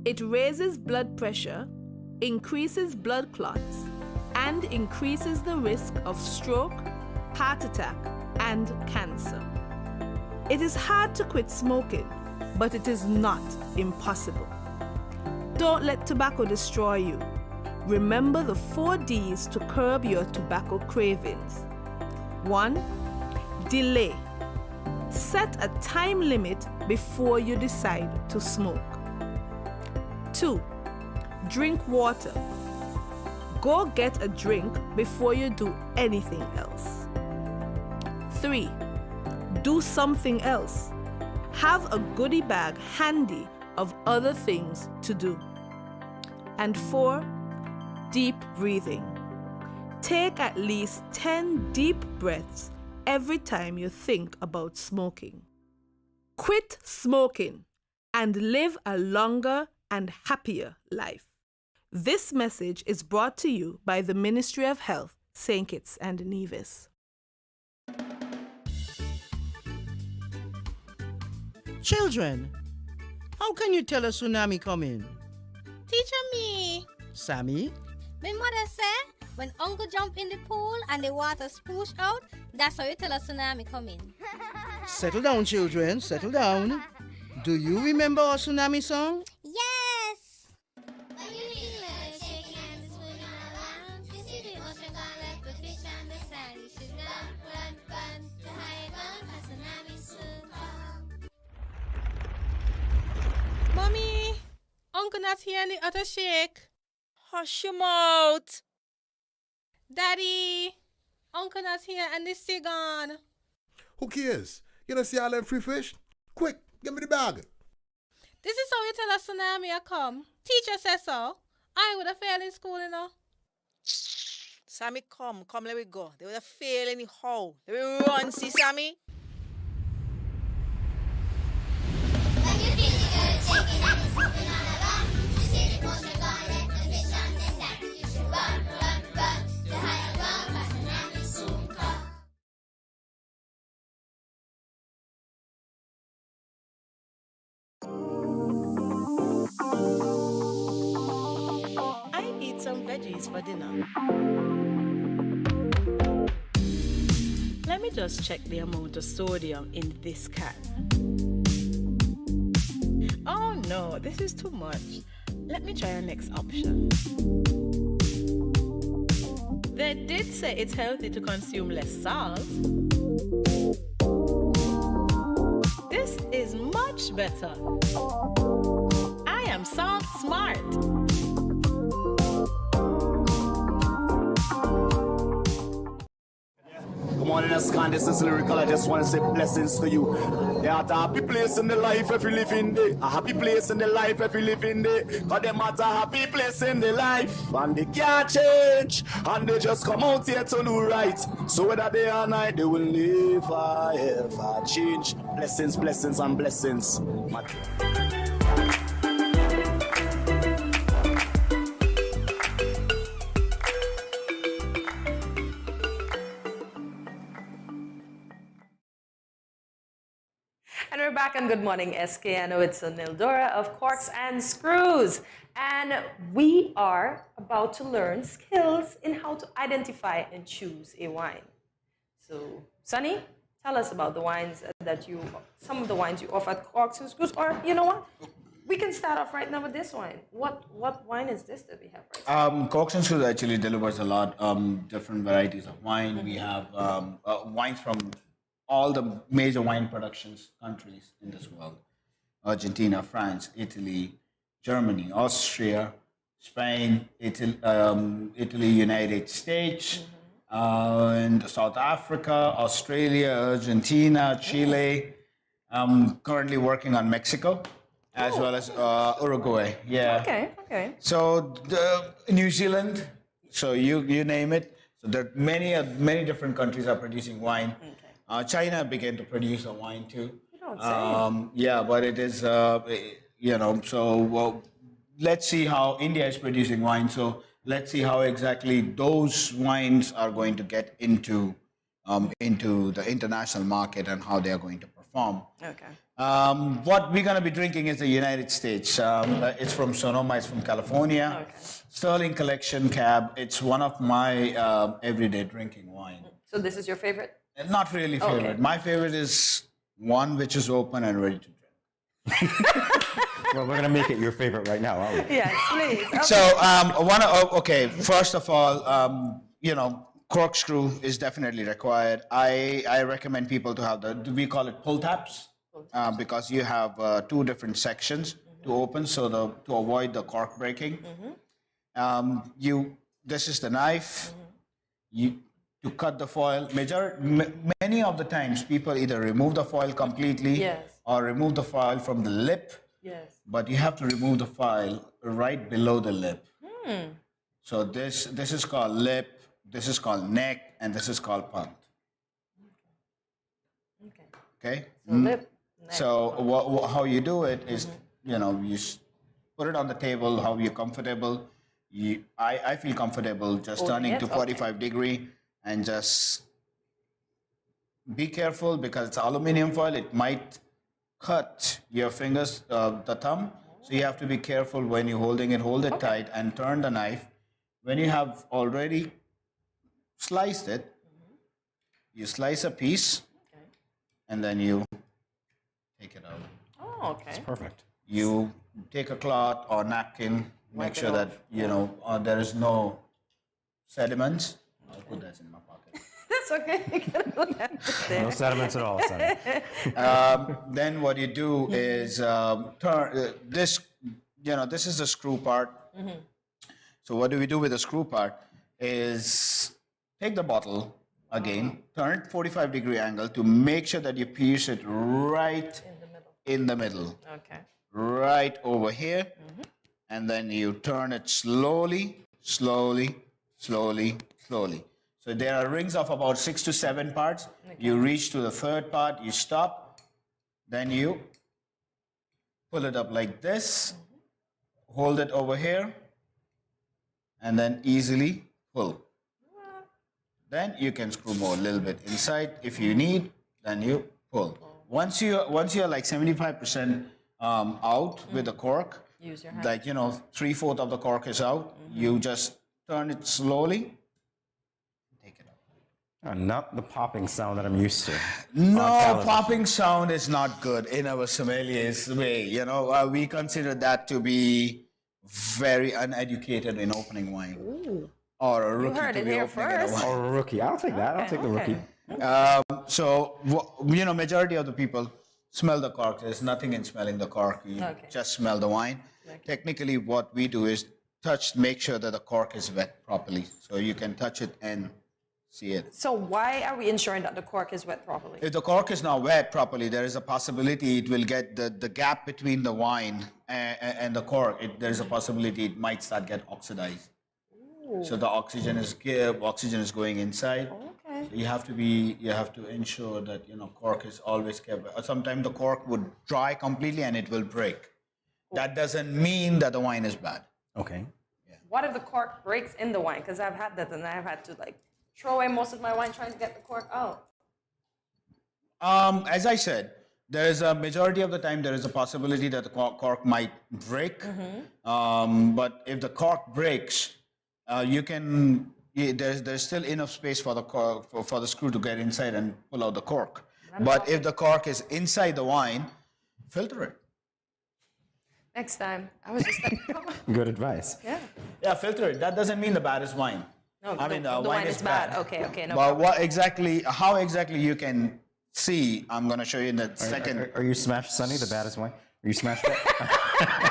It raises blood pressure, increases blood clots, and increases the risk of stroke, heart attack, and cancer. It is hard to quit smoking, but it is not impossible. Don't let tobacco destroy you. Remember the 4 Ds to curb your tobacco cravings. 1. Delay. Set a time limit before you decide to smoke. 2. Drink water. Go get a drink before you do anything else. 3. Do something else. Have a goodie bag handy of other things to do. And 4. Deep breathing. Take at least 10 deep breaths every time you think about smoking. Quit smoking and live a longer and happier life. This message is brought to you by the Ministry of Health, St. Kitts and Nevis. Children, how can you tell a tsunami coming? Teacher me. Sammy? My mother said when uncle jump in the pool and the water spoosh out, that's how you tell a tsunami coming. Settle down, children, settle down. Do you remember our tsunami song? Yes! Mommy, Uncle not here in the other shake. Hush your mouth. Daddy, Uncle not here and the sea gone. Who cares? You don't see all them free fish? Quick, give me the bag. This is how you tell a tsunami a come. Teacher says so. I would have failed in school, you know. Sammy, come, let me go. They would have failed anyhow. Let me run, see Sammy. I eat some veggies for dinner. Let me just check the amount of sodium in this can. Oh no, this is too much. Let me try our next option. They did say it's healthy to consume less salt. This is much better. I am salt smart. Good morning, SKN. This is Lyrical. I just want to say blessings to you. There are a happy place in the life if you live in there. A happy place in the life if you live in there. Cause them at a happy place in the life. And they can't change. And they just come out here to do right. So whether day or night, they will never ever change. Blessings, blessings, and blessings. And we're back on Good Morning SKN with Nildora of Corks and Screws. And we are about to learn skills in how to identify and choose a wine. So, Sunny, tell us about the wines some of the wines you offer at Corks and Screws. Or, you know what? We can start off right now with this wine. What wine is this that we have right now? Corks and Screws actually delivers a lot different varieties of wine. Mm-hmm. We have wines from all the major wine productions countries in this world: Argentina, France, Italy, Germany, Austria, Spain, Italy, United States, and South Africa, Australia, Argentina, Chile. I'm currently working on Mexico, as well as Uruguay. Yeah. Okay. So New Zealand. So you name it. So there are many different countries are producing wine. Okay. China began to produce a wine too. Yeah, but it is, so let's see how India is producing wine. So let's see how exactly those wines are going to get into the international market and how they are going to perform. Okay. What we're going to be drinking is the United States. It's from Sonoma, it's from California. Okay. Sterling Collection Cab. It's one of my everyday drinking wine. So this is your favorite? Not really favorite. Okay. My favorite is one which is open and ready to drink. Well, we're going to make it your favorite right now, aren't we? Yes, please. Okay. So, first of all, corkscrew is definitely required. I recommend people to have we call it pull tabs, because you have two different sections to open, so to avoid the cork breaking. This is the knife. To cut the foil. Many of the times, people either remove the foil completely or remove the foil from the lip Yes. but you have to remove the file right below the lip. Hmm. So this is called lip, this is called neck, and this is called punt. Okay. So lip. So how you do it is, you put it on the table, how you're comfortable. I feel comfortable just turning to 45 degree and just be careful because it's aluminum foil. It might cut your fingers, the thumb. So you have to be careful when you're holding it. Hold it tight and turn the knife. When you have already sliced it, you slice a piece and then you take it out. Oh, okay. It's perfect. You take a cloth or napkin, make sure that, there is no sediments. I'll put that in my pocket. That's okay. No sediments at all, Sonny. Then what you do is turn this. This is the screw part. So what do we do with the screw part? Is take the bottle again, turn it 45 degree angle to make sure that you pierce it right in the middle. Okay. Right over here, and then you turn it slowly, slowly, slowly, slowly. So there are rings of about 6 to 7 parts. You reach to the third part, you stop, then you pull it up like this, hold it over here, and then easily pull. Then you can screw more a little bit inside if you need. Then you pull. Once you're like 75% out with the cork, use your hand. like 3/4 of the cork is out. You just turn it slowly. Not the popping sound that I'm used to. No, popping sound is not good in our sommelier's way. We consider that to be very uneducated in opening wine. Ooh. Or a rookie You heard to it be here opening first. wine. Or a rookie. I'll take that. I'll take the rookie. So, majority of the people smell the cork. There's nothing in smelling the cork. You just smell the wine. Technically, what we do is make sure that the cork is wet properly. So you can touch it and see it. So why are we ensuring that the cork is wet properly? If the cork is not wet properly, there is a possibility it will get the gap between the wine and the cork. There's a possibility it might start get oxidized. Ooh. So the oxygen is going inside. Okay. So you have to ensure that cork is always kept. Sometimes the cork would dry completely and it will break. That doesn't mean that the wine is bad. Okay. What if the cork breaks in the wine? Because I've had that and I've had to throw away most of my wine trying to get the cork out. As I said, there is a majority of the time there is a possibility that the cork might break. But if the cork breaks, there's still enough space for the cork, for the screw to get inside and pull out the cork. But if the cork is inside the wine, filter it. Next time, I was just like, good advice. Yeah, filter it. That doesn't mean the bad is wine. No, the wine is bad. Okay, no But problem. how exactly you can see, I'm going to show you in the second. Are you smashed, Sonny, the baddest wine? Are you smashed it?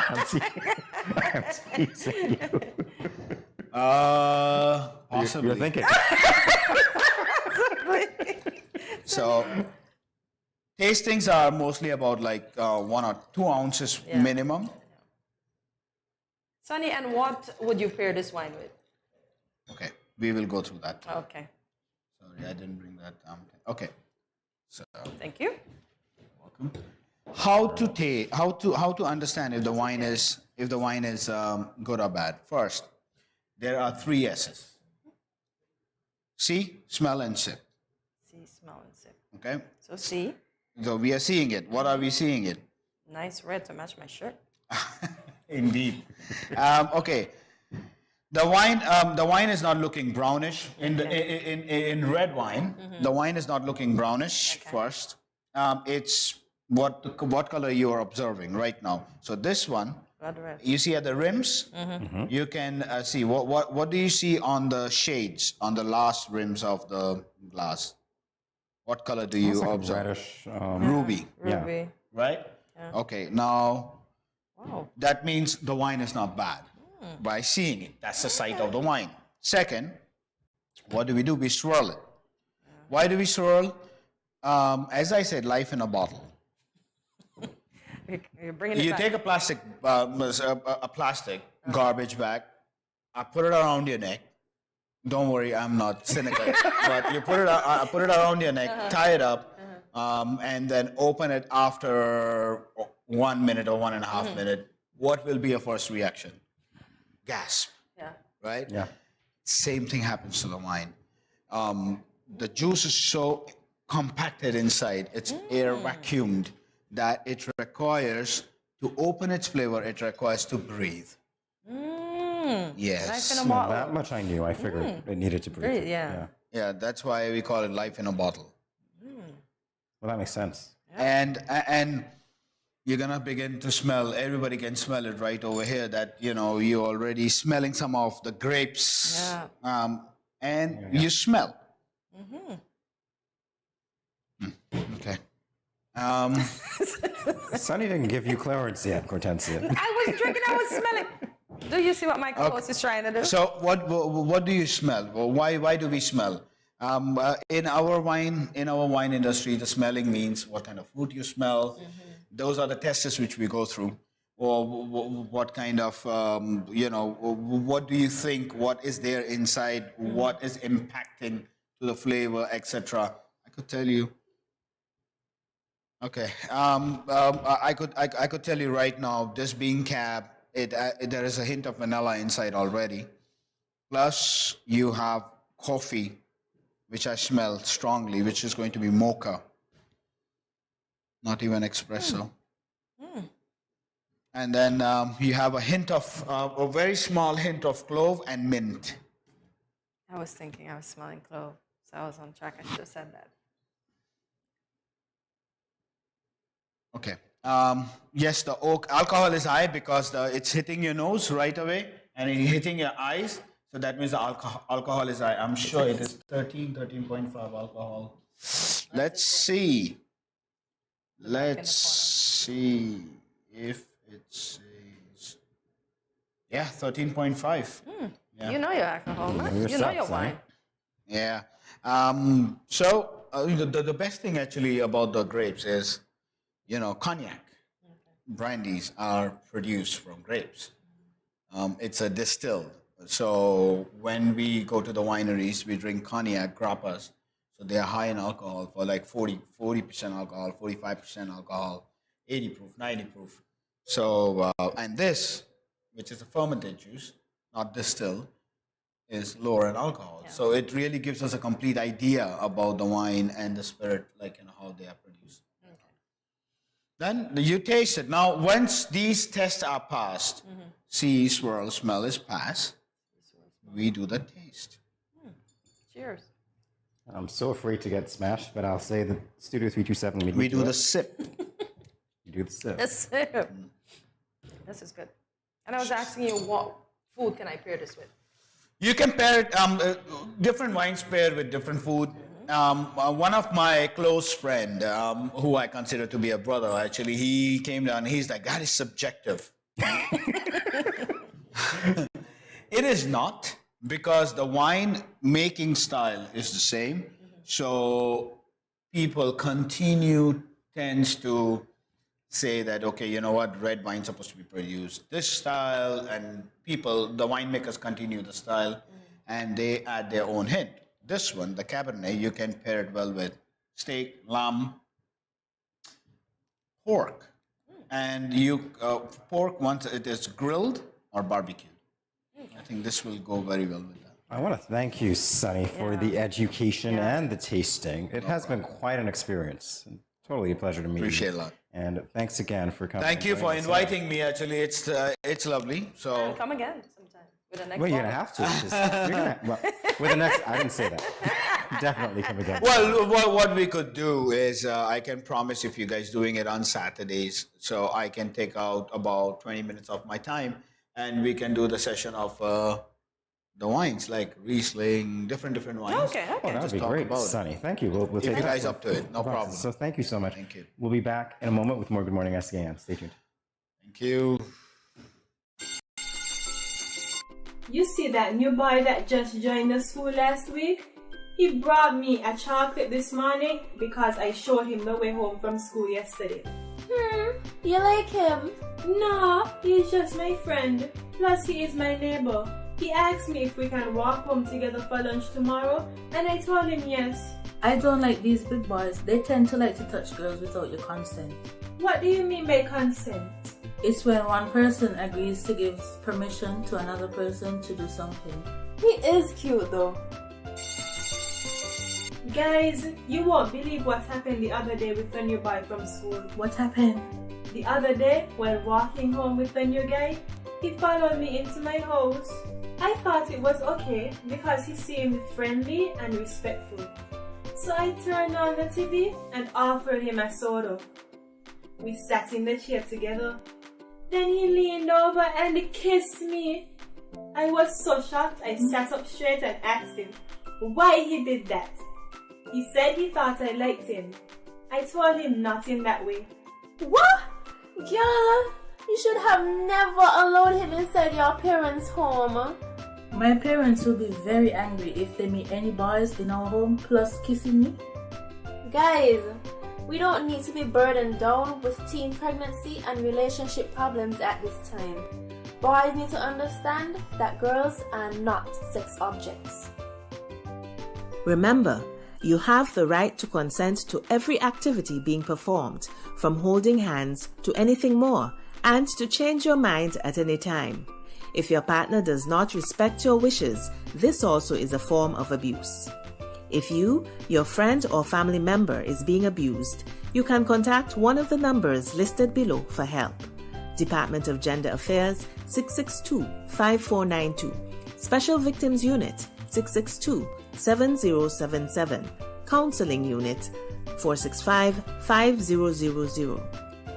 I'm teasing you. Possibly. You're thinking. So, tastings are mostly about 1 or 2 ounces minimum. Sonny, and what would you pair this wine with? Okay, we will go through that. Okay. Sorry, I didn't bring that down. Okay. So. Thank you. Welcome. How to understand if the wine is good or bad? First, there are 3 S's. See, smell, and sip. See, smell, and sip. Okay. So see. So we are seeing it. What are we seeing it? Nice red to match my shirt. Indeed. Okay. The wine is not looking brownish. In red wine, the wine is not looking brownish first. It's what color you are observing right now. So this one, red. You see at the rims, you can see what do you see on the shades on the last rims of the glass? What color do you observe? Reddish, ruby. Ruby. Right? Yeah. Okay. Now, wow. That means the wine is not bad. By seeing it, that's the sight of the wine. Second, what do? We swirl it. Why do we swirl? As I said, life in a bottle. You're bringing it You back. take a plastic garbage bag, I put it around your neck. Don't worry, I'm not cynical. But you put it around your neck, tie it up, and then open it after 1 minute or 1.5 minutes. What will be your first reaction? Gasp. Yeah. Right? Yeah. Same thing happens to the wine. The juice is so compacted inside, it's air vacuumed, that it requires, to open its flavor, it requires to breathe. Yes. Life in a No, bottle. that much I knew. I figured it needed to breathe. Yeah. Yeah, that's why we call it life in a bottle. Well, that makes sense. And you're gonna begin to smell. Everybody can smell it right over here. That you're already smelling some of the grapes. Yeah. And you smell. Okay. Sonny didn't give you clearance yet, Hortensia. I was drinking, I was smelling. Do you see what my co-host is trying to do? So what do you smell? Well, why do we smell? In our wine industry, the smelling means what kind of food you smell. Those are the tests which we go through. Or what kind of what do you think? What is there inside? What is impacting to the flavor, etc. I could tell you. Okay. I could tell you right now. This being Cab, there is a hint of vanilla inside already. Plus, you have coffee, which I smell strongly, which is going to be mocha. Not even espresso. And then you have a hint of a very small hint of clove and mint. I was thinking I was smelling clove, so I was on track. I should have said that. Okay. Yes, the oak alcohol is high because it's hitting your nose right away and it's hitting your eyes. So that means the alcohol is high. I'm sure it is 13.5 alcohol. Let's see. Let's see if it says. Yeah, 13.5. Yeah. You know your alcohol, man. You know your wine. Yeah. So the best thing actually about the grapes is, cognac, brandies are produced from grapes. It's a distilled. So when we go to the wineries, we drink cognac, grappas. So they are high in alcohol for like 40% alcohol, 45% alcohol, 80 proof, 90 proof. So, and this, which is a fermented juice, not distilled, is lower in alcohol. Yeah. So it really gives us a complete idea about the wine and the spirit, how they are produced. Then you taste it. Now, once these tests are passed, see, swirl, smell is passed, we do the taste. Cheers. I'm so afraid to get smashed, but I'll say that Studio 327, we do the sip. You do the sip. The sip. This is good. And I was asking you, what food can I pair this with? You can pair it, different wines pair with different food. One of my close friend, who I consider to be a brother, actually, he came down and he's like, that is subjective. It is not, because the wine making style is the same. So people tends to say that, okay, you know what, red wine's supposed to be produced this style, and the winemakers continue the style, and they add their own hint. This one, the Cabernet, you can pair it well with steak, lamb, pork. And pork, once it is grilled or barbecued. I think this will go very well with that. I want to thank you, Sonny, for the education and the tasting. It has been quite an experience. Totally a pleasure to meet you. Appreciate it a lot. And thanks again for coming. Thank you for inviting me. Actually, it's lovely. So And come again sometime with the next. Well, you're gonna have to. With the next, I didn't say that. Definitely come again. Well, what we could do is I can promise if you guys doing it on Saturdays, so I can take out about 20 minutes of my time, and we can do the session of the wines, like Riesling, different wines. Okay. Oh, that would be great, Sonny. Thank you. We'll if take you that. guys up to it, no problem. So thank you so much. Thank you. We'll be back in a moment with more Good Morning SKN. Stay tuned. Thank you. You see that new boy that just joined the school last week? He brought me a chocolate this morning because I showed him the way home from school yesterday. You like him? No, he's just my friend. Plus, he is my neighbor. He asked me if we can walk home together for lunch tomorrow, and I told him yes. I don't like these big boys. They tend to like to touch girls without your consent. What do you mean by consent? It's when one person agrees to give permission to another person to do something. He is cute though. Guys, you won't believe what happened the other day with the new boy from school. What happened? The other day, while walking home with the new guy, he followed me into my house. I thought it was okay because he seemed friendly and respectful. So I turned on the TV and offered him a soda. We sat in the chair together. Then he leaned over and kissed me. I was so shocked I sat up straight and asked him why he did that. He said he thought I liked him. I told him not in that way. What? Girl, you should have never allowed him inside your parents' home. My parents will be very angry if they meet any boys in our home plus kissing me. Guys, we don't need to be burdened down with teen pregnancy and relationship problems at this time. Boys need to understand that girls are not sex objects. Remember, you have the right to consent to every activity being performed, from holding hands to anything more, and to change your mind at any time. If your partner does not respect your wishes, this also is a form of abuse. If you, your friend or family member is being abused, you can contact one of the numbers listed below for help. Department of Gender Affairs 662-5492, Special Victims Unit 662-7077, Counseling Unit 465-5000.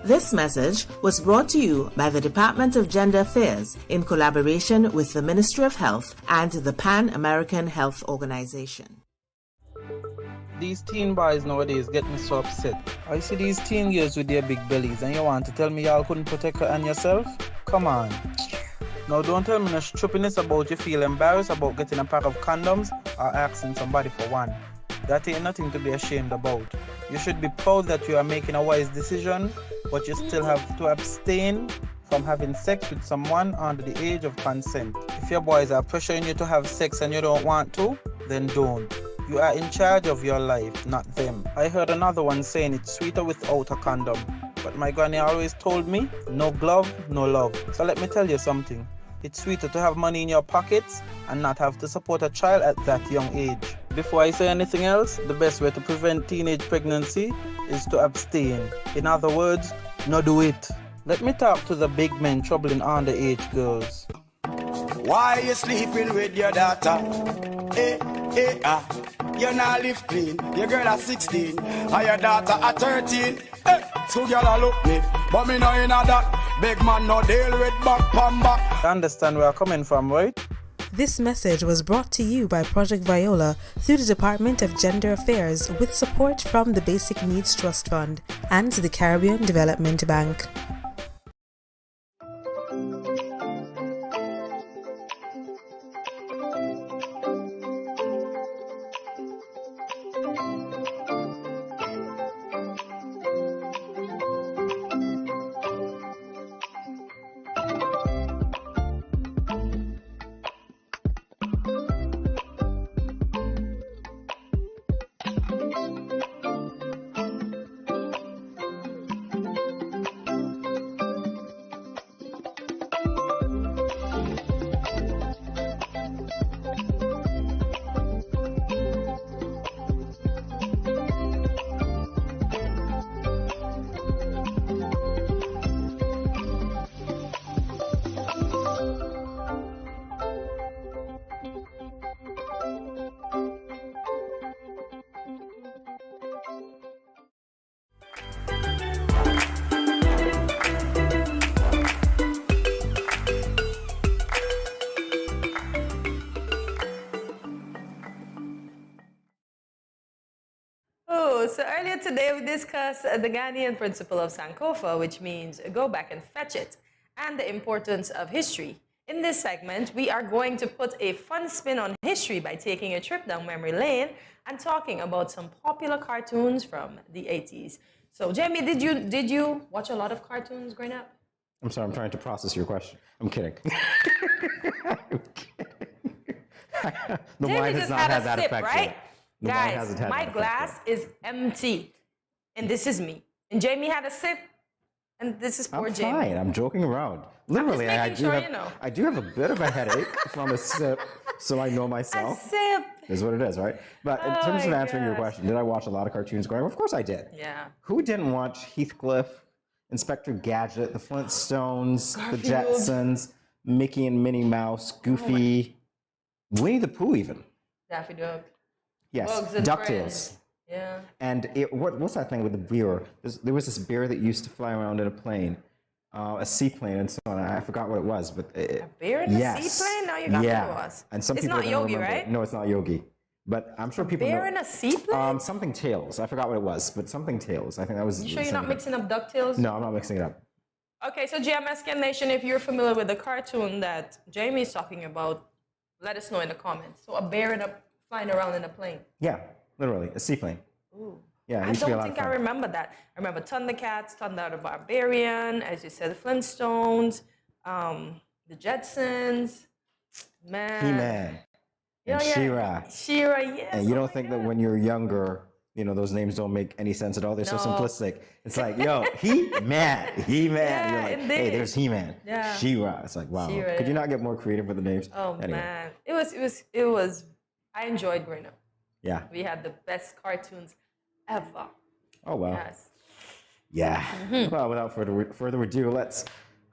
This message was brought to you by the Department of Gender Affairs in collaboration with the Ministry of Health and the Pan American Health Organization. These teen boys nowadays get me so upset. I see these teen girls with their big bellies and you want to tell me y'all couldn't protect her and yourself? Come on. Now don't tell me no stupidness about you feel embarrassed about getting a pack of condoms or asking somebody for one. That ain't nothing to be ashamed about. You should be proud that you are making a wise decision, but you still have to abstain from having sex with someone under the age of consent. If your boys are pressuring you to have sex and you don't want to, then don't. You are in charge of your life, not them. I heard another one saying it's sweeter without a condom, but my granny always told me, no glove, no love. So let me tell you something. It's sweeter to have money in your pockets and not have to support a child at that young age. Before I say anything else, the best way to prevent teenage pregnancy is to abstain. In other words, no do it. Let me talk to the big men troubling underage girls. Why you sleeping with your daughter? You not live clean. Your girl at 16 and your daughter at 13. So girl a look me, but me no inna that. Big man no deal with back pan back. You understand where I'm coming from, right? This message was brought to you by Project Viola through the Department of Gender Affairs with support from the Basic Needs Trust Fund and the Caribbean Development Bank. So earlier today we discussed the Ghanaian principle of Sankofa, which means go back and fetch it, and the importance of history In this segment, we are going to put a fun spin on history by taking a trip down memory lane and talking about some popular cartoons from the 80s. So, Jamie, did you watch a lot of cartoons growing up? I'm sorry, I'm trying to process your question. I'm kidding. The wine has not had that effect right? yet. Guys, my glass is empty, and this is me. And Jamie had a sip, and this is poor I'm Jamie. fine. I'm joking around. Literally, I do have a bit of a headache from a sip, so I know myself. A sip. Is what it is, right? But in terms of answering your question, did I watch a lot of cartoons growing up? Of course I did. Yeah. Who didn't watch Heathcliff, Inspector Gadget, the Flintstones, the Jetsons, Mickey and Minnie Mouse, Goofy, Winnie the Pooh even? Daffy Duck. Yes, Bugs and DuckTales. Friends. Yeah. And what's that thing with the bear? There was this bear that used to fly around in a plane, a seaplane and so on. I forgot what it was, but a bear in a seaplane? Now you got to us. And some it's people not don't Yogi, remember. right? No, it's not Yogi. But I'm sure people know. Bear in a seaplane? Something Tails. I forgot what it was, but something Tails. I think that was. You sure you're not mixing up DuckTales? No, I'm not mixing it up. Okay, so GMSK Nation, if you're familiar with the cartoon that Jamie's talking about, let us know in the comments. So a bear flying around in a plane. Yeah, literally, a seaplane. Ooh. Yeah, I don't think I remember that. I remember Thundercats, Thunder the Barbarian, as you said, the Flintstones, the Jetsons, man. He-Man. And She-Ra. She-Ra, yes. And you don't think that when you're younger, those names don't make any sense at all. They're so simplistic. It's like, yo, He-Man. Yeah, you're like, indeed. hey, there's He-Man. Yeah. She-Ra. It's like, wow. She-Ra, Could you not get more creative with the names? Oh, anyway. man. It was, I enjoyed growing up. Yeah. We had the best cartoons ever. Oh, wow. Yes. Yeah. Well, without further ado, let's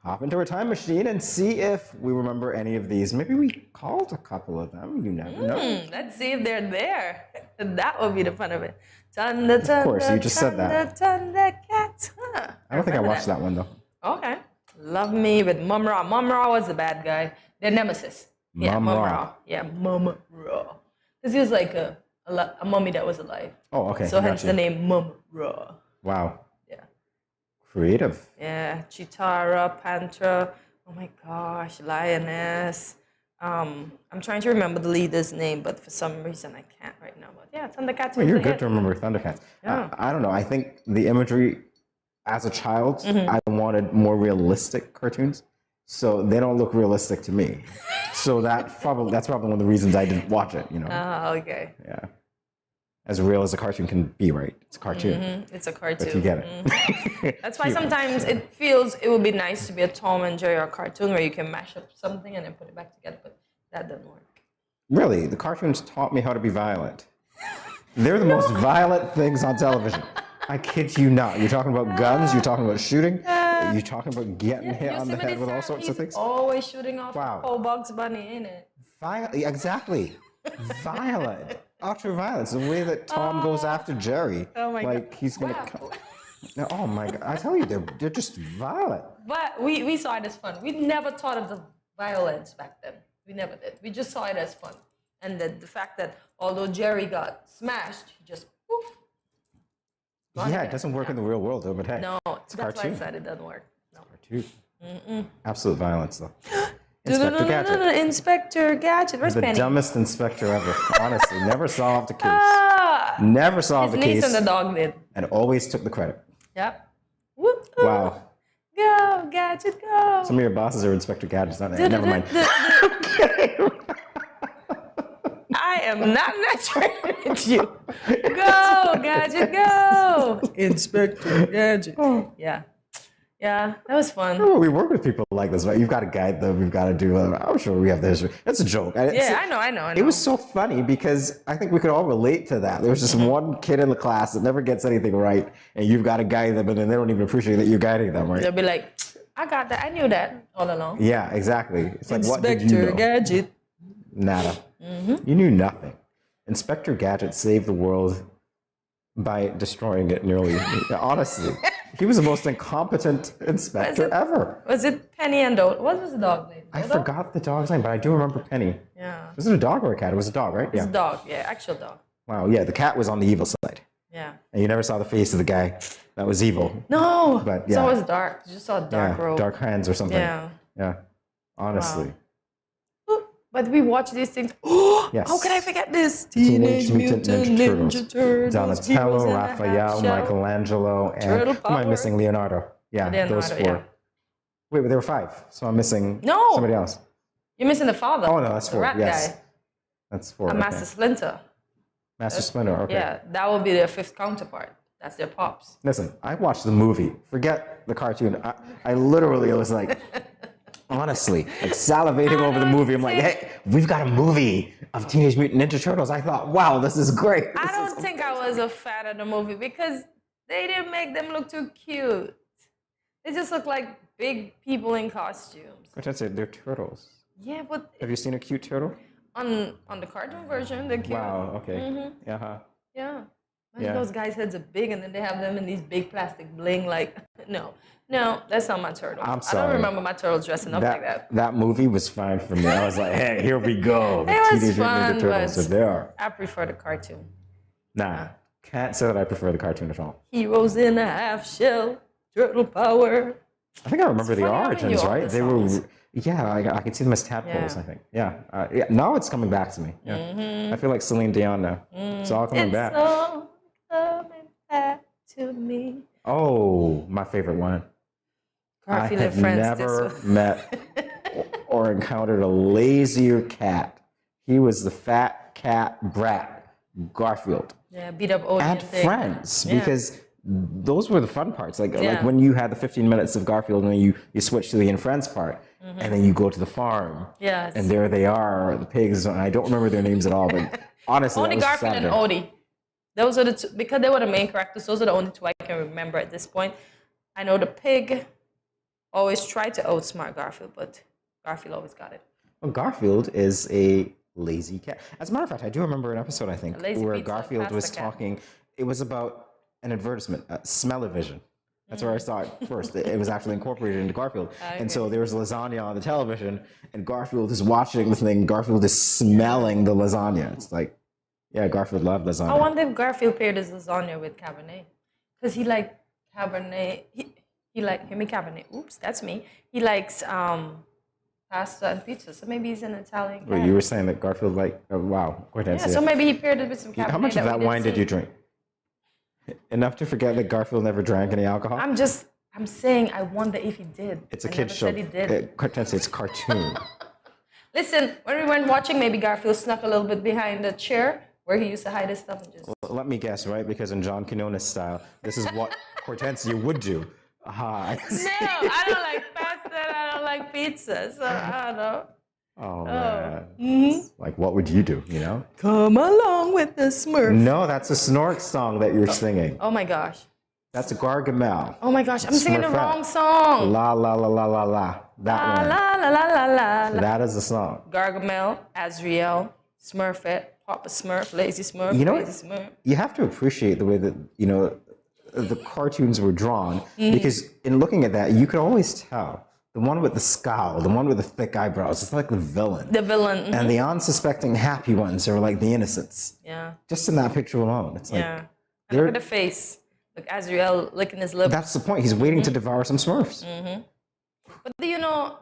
hop into our time machine and see if we remember any of these. Maybe we called a couple of them. You never know. Let's see if they're there. That would be the fun of it. Thunder, of course, you just said that. Thundercats. Huh. I don't think I watched that one, though. Okay. Love Me with Mum Ra. Mum Ra was the bad guy. Their nemesis. Yeah, Mum Ra. Yeah, Mum Ra. Because he was like a mummy that was alive. Oh, okay. So hence the name Mum Ra. Wow. Yeah. Creative. Yeah, Chitara, Pantra. Oh my gosh, Lioness. I'm trying to remember the leader's name, but for some reason I can't right now. But yeah, Thundercats. Well, you're good to remember Thundercats. Yeah. I don't know. I think the imagery as a child, I wanted more realistic cartoons. So they don't look realistic to me. So that's probably one of the reasons I didn't watch it, Oh, okay. Yeah. As real as a cartoon can be, right? It's a cartoon. It's a cartoon. But you get it. That's why sometimes it would be nice to be a Tom and Jerry or a cartoon where you can mash up something and then put it back together, but that doesn't work. Really, the cartoons taught me how to be violent. They're the most violent things on television. I kid you not. You're talking about guns, you're talking about shooting, you're talking about getting hit on the head with all sorts of things. Always shooting off Wow. the whole Bugs Bunny, ain't it? Exactly. Violent. Ultra violence. The way that Tom goes after Jerry. Oh my God. He's going to... Oh my God. I tell you, they're just violent. But we saw it as fun. We never thought of the violence back then. We never did. We just saw it as fun. And the fact that although Jerry got smashed, he just poof. Yeah, it doesn't work in the real world, though, but hey. No, it's a that's cartoon. why I said it doesn't work. No. Cartoon. Absolute violence, though. Inspector Gadget. Inspector Gadget. Where's The Penny? dumbest inspector ever. Honestly, never solved a case. Never solved His a case. niece and the dog did. And always took the credit. Yep. Whoop. Wow. Go, Gadget, go. Some of your bosses are Inspector Gadgets, aren't they? Never mind. I am not lecturing with you. Go, Gadget, go. Inspector Gadget. Yeah. Yeah, that was fun. Oh, we work with people like this, right? You've got to guide them. We've got to do. I'm sure we have the history. That's a joke. Yeah, I know. It was so funny because I think we could all relate to that. There was just one kid in the class that never gets anything right, and you've got to guide them, and then they don't even appreciate that you're guiding them, right? They'll be like, I got that. I knew that all along. Yeah, exactly. It's like, what did you Inspector know? Gadget. Nada. You knew nothing. Inspector Gadget saved the world by destroying it nearly. Honestly, he was the most incompetent inspector ever. Was it Penny and Dodo? What was the dog name? I forgot the dog's name, but I do remember Penny. Yeah. Was it a dog or a cat? It was a dog, right? It's a dog. Yeah, actual dog. Wow, yeah, the cat was on the evil side. Yeah. And you never saw the face of the guy that was evil. No. But It's always dark. You just saw a dark robe. dark hands or something. Yeah. Yeah. Honestly. Wow. But we watch these things. Oh, Yes. how can I forget this? Teenage Mutant Ninja Turtles. Heroes Donatello, in a Raphael, half shell. Michelangelo, and Turtle who am I power. missing? Leonardo. Yeah, those Leonardo, four. yeah. Wait, but there were 5, so I'm missing No. somebody else. You're missing the father. Oh no, that's the 4. rat Yes, guy. that's 4. And Okay. Master Splinter. Master Splinter. Okay. Yeah, that will be their 5th counterpart. That's their pops. Listen, I watched the movie. Forget the cartoon. I literally was like, honestly, like salivating over the movie. I'm like, hey, we've got a movie of Teenage Mutant Ninja Turtles. I thought, wow, this is great. I don't think I was a fan of the movie because they didn't make them look too cute. They just look like big people in costumes. But that's it. They're turtles. Yeah, but Have you seen a cute turtle? on the cartoon version, they're cute. Wow. Okay. Mhm. Yeah. Yeah. Yeah. Those guys' heads are big, and then they have them in these big plastic bling. Like, no, that's not my turtle. I'm I sorry. don't remember my turtle dressing up like that. That movie was fine for me. I was like, hey, here we go. The It was Teenage Mutant fun, Ninja Turtles but are there. I prefer the cartoon. Nah, can't say that I prefer the cartoon at all. Heroes in a half shell, turtle power. I think I remember the funny how origins, you all right? the They songs. were, yeah, I can see them as tadpoles, Yeah. I think. Yeah. Now it's coming back to me. Yeah. Mhm. I feel like Celine Dion now. It's all coming It's back. all coming back to me. Oh, my favorite one. Garfield I and have Friends. never met or encountered a lazier cat. He was the fat cat brat, Garfield. Yeah, beat up Odie And thing. Friends, Yeah. because those were the fun parts. Like Yeah. when you had the 15 minutes of Garfield and then you switch to the In Friends part, and then you go to the farm. Yes. And there they are, the pigs. And I don't remember their names at all, but honestly, Only that was Garfield and Saturday. Odie. Those are the two, because they were the main characters, those are the only two I can remember at this point. I know the pig always tried to outsmart Garfield, but Garfield always got it. Well, Garfield is a lazy cat. As a matter of fact, I do remember an episode, I think, A lazy where pizza Garfield was pasta cat. talking. It was about an advertisement, Smell-O-Vision. That's where I saw it first. It was actually incorporated into Garfield. And so there was lasagna on the television, and Garfield is watching the thing. Garfield is smelling the lasagna. It's like, yeah, Garfield loved lasagna. I wonder if Garfield paired his lasagna with Cabernet. Because he liked Cabernet. He like, hear me, Cabernet. Oops, that's me. He likes pasta and pizza. So maybe he's an Italian cat. Wait, you were saying that Garfield wow. Yeah, so maybe he paired it with some Cabernet. How much of that we wine did see. you drink? Enough to forget that Garfield never drank any alcohol? I'm saying I wonder if he did. It's a I kid never show. said he did. It's a cartoon. Listen, when we went watching, maybe Garfield snuck a little bit behind the chair where he used to hide his stuff and just. Well, let me guess, right? Because in John Quinones style, this is what Hortensia would do. Hi. No, I don't like pasta and I don't like pizza, so I don't know. Oh, man. Mhm. Like, what would you do, you know? Come along with the Smurf. No, that's a Snork song that you're singing. Oh my gosh. That's a Gargamel. Oh my gosh, I'm singing the Smurfette. wrong song. La la la la la la. That La one. la la la la la. la. That is the song. Gargamel, Azrael, Smurfette, Papa Smurf, Lazy Smurf, You know Lazy what? Smurf. You have to appreciate the way that, the cartoons were drawn. Mhm. Because in looking at that, you could always tell. The one with the scowl, the one with the thick eyebrows, it's like the villain. The villain. And the unsuspecting happy ones are like the innocents. Yeah. Just in that picture alone. It's like, Yeah. And look at the face. Look, Azrael licking his lip. that's the point. He's waiting to devour some Smurfs. Mm-hmm. But do you know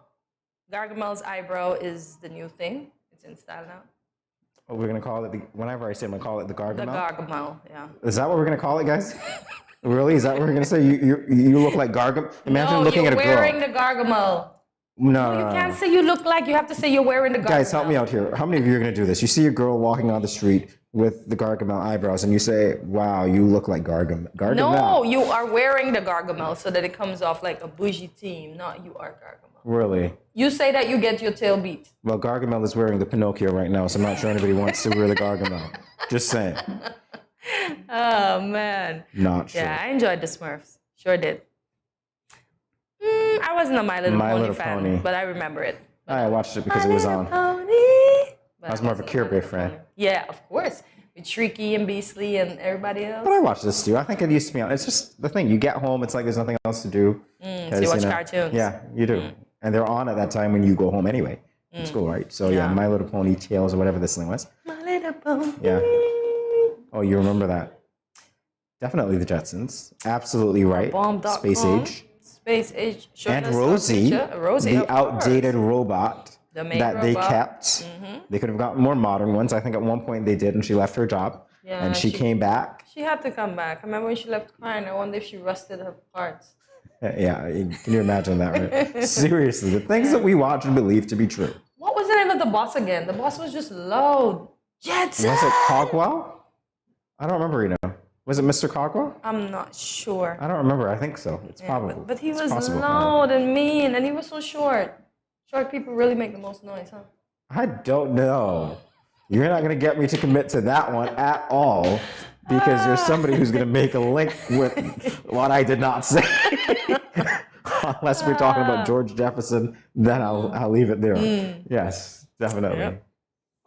Gargamel's eyebrow is the new thing? It's in style now. Oh, we're going to call it, whenever I say I'm going to call it the Gargamel? The Gargamel, yeah. Is that what we're going to call it, guys? Really? Is that what we're going to say? You look like Gargamel? Imagine no, looking at a you're girl. wearing the Gargamel. No, You can't say you look like, you have to say you're wearing the Gargamel. Guys, help me out here. How many of you are going to do this? You see a girl walking on the street with the Gargamel eyebrows and you say, wow, you look like Gargamel. No, you are wearing the Gargamel so that it comes off like a bougie team, not you are Gargamel. Really? You say that you get your tail beat. Well, Gargamel is wearing the Pinocchio right now, so I'm not sure anybody wants to wear the Gargamel. Just saying. Oh, man. Not sure. Yeah, I enjoyed the Smurfs. Sure did. I wasn't a My Little My Pony Little fan, Pony. but I remember it. I watched it because it was on. Pony. I was more of a Care Bear fan. Yeah, of course. With Shrieky and Beastly and everybody else. But I watched this too. I think it used to be on. It's just the thing. You get home, it's like there's nothing else to do. So you watch cartoons. Yeah, you do. And they're on at that time when you go home anyway. From school, right? So yeah, My Little Pony, Tales, or whatever this thing was. My Little Pony. Yeah. Oh, you remember that? Definitely the Jetsons. Absolutely right. Bomb.com. Space Age. Space Age. Showing And us our Rosie, future. Rosie, the of course. outdated robot. maid that they robot. kept. They could have gotten more modern ones. I think at one point they did, and she left her job. Yeah, and she came back. She had to come back. I remember when she left crying. I wonder if she rusted her parts. Yeah, can you imagine that, right? Seriously, the things that we watch and believe to be true. What was the name of the boss again? The boss was just loud. Jetson! Was it Cogwell? I don't remember, Was it Mr. Cogwell? I'm not sure. I don't remember. I think so. It's probably. But he it's was possible. loud and mean, and he was so short. Short people really make the most noise, huh? I don't know. You're not going to get me to commit to that one at all because there's somebody who's going to make a link with what I did not say. Unless we're talking about George Jefferson, then I'll leave it there. Yes, definitely. Yep.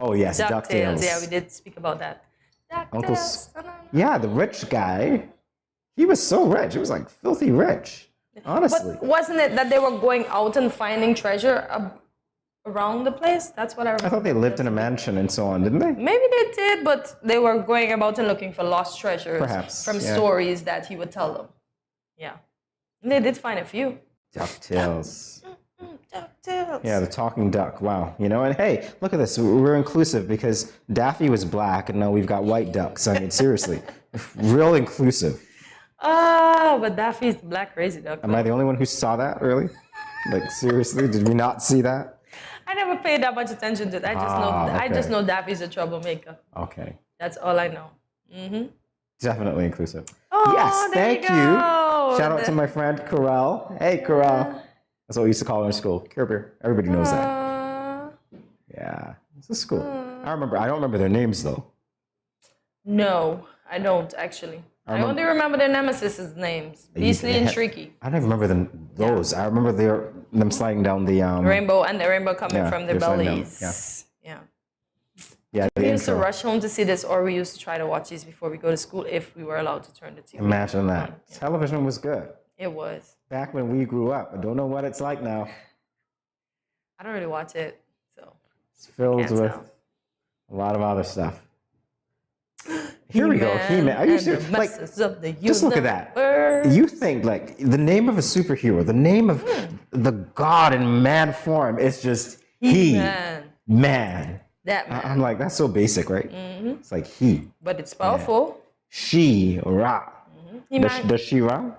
Oh, yes, DuckTales. Yeah, we did speak about that. Uncle, yeah, the rich guy. He was so rich. He was like filthy rich, honestly. But wasn't it that they were going out and finding treasure around the place? That's what I remember. I thought they lived in a mansion and so on, didn't they? Maybe they did, but they were going about and looking for lost treasures. Perhaps, from stories that he would tell them. Yeah. And they did find a few. DuckTales. DuckTales. Yeah, the talking duck. Wow. And hey, look at this. We're inclusive because Daffy was black and now we've got white ducks. I mean, seriously. Real inclusive. But Daffy's the black crazy duck. Am I the only one who saw that, really? Like, seriously? Did we not see that? I never paid that much attention to it. I just know Daffy's a troublemaker. Okay. That's all I know. Definitely inclusive. Oh, yes, thank you. Shout out to my friend Corel. Hey, Corel. That's what we used to call her in school. Care Bear. Everybody knows that. Yeah, this is cool. I don't remember their names though. No, I don't actually. I only remember their nemesis' names. Beastly and Shrieky. I don't even remember those. I remember them sliding down the rainbow and the rainbow coming from their bellies. Yeah. We used to rush home to see this, or we used to try to watch these before we go to school if we were allowed to turn the TV. Imagine that. Yeah. Television was good. It was. Back when we grew up. I don't know what it's like now. I don't really watch it, so. It's filled with a lot of other stuff. Here we go, He-Man. Are you serious? Like, just look at that. You think like the name of a superhero, the name of the god in man form is just man. That man. I'm like, that's so basic, right? It's like he. But it's powerful. Man. She-Ra. Does She-Ra?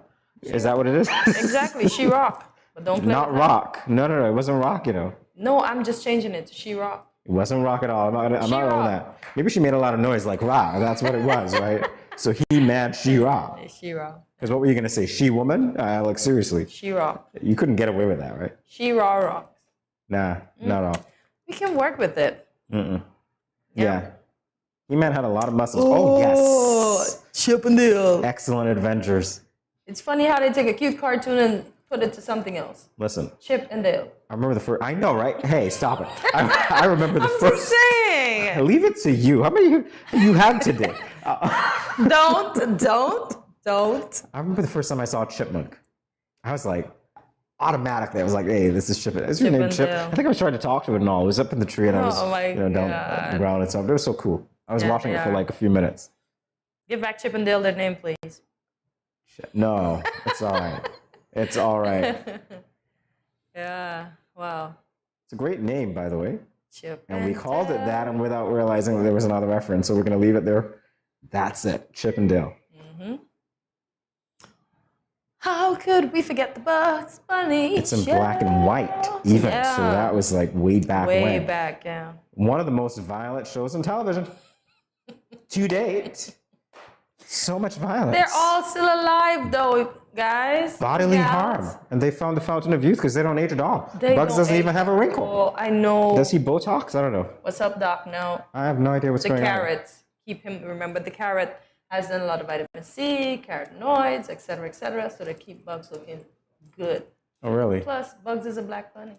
Is that what it is? Exactly, She-Rock. But don't play Not Rock. No, it wasn't Rock, No, I'm just changing it to She-Rock. It wasn't Rock at all. I'm not on that. Maybe she made a lot of noise like Ra. That's what it was, right? So He-Man, She-Ra. She-Ra. Because what were you going to say? She-Woman? Like, seriously. She-Ra. You couldn't get away with that, right? She-Ra rocks. Nah, not at all. We can work with it. Yeah. He-Man had a lot of muscles. Oh, yes. Chip and Dale. Excellent adventures. It's funny how they take a cute cartoon and put it to something else. Listen. Chip and Dale. I remember the first. I know, right? Hey, stop it. I remember the first. I'm just saying. Leave it to you. How many you have today? Don't. I remember the first time I saw Chipmunk. I was like, automatically, I was like, hey, this is Chip. Is your name Chip? I think I was trying to talk to it and all. It was up in the tree and I was down the ground and stuff. It was so cool. I was watching it for like a few minutes. Give back Chip and Dale their name, please. No, it's all right. It's all right. Yeah, wow. It's a great name, by the way. Chip and we called it that and without realizing that there was another reference, so we're going to leave it there. That's it, Chip and Dale. How could we forget the Bugs Bunny? It's in black and white, even. So that was like way back when. Way back, yeah. One of the most violent shows on television to date. So much violence. They're all still alive, though, guys. Bodily harm. And they found the fountain of youth because they don't age at all. Bugs doesn't even have a wrinkle. Oh, I know. Does he Botox? I don't know. What's up, Doc? No. I have no idea what's going on. The carrots. Remember, the carrot has done a lot of vitamin C, carotenoids, etc., so they keep Bugs looking good. Oh, really? Plus, Bugs is a black bunny.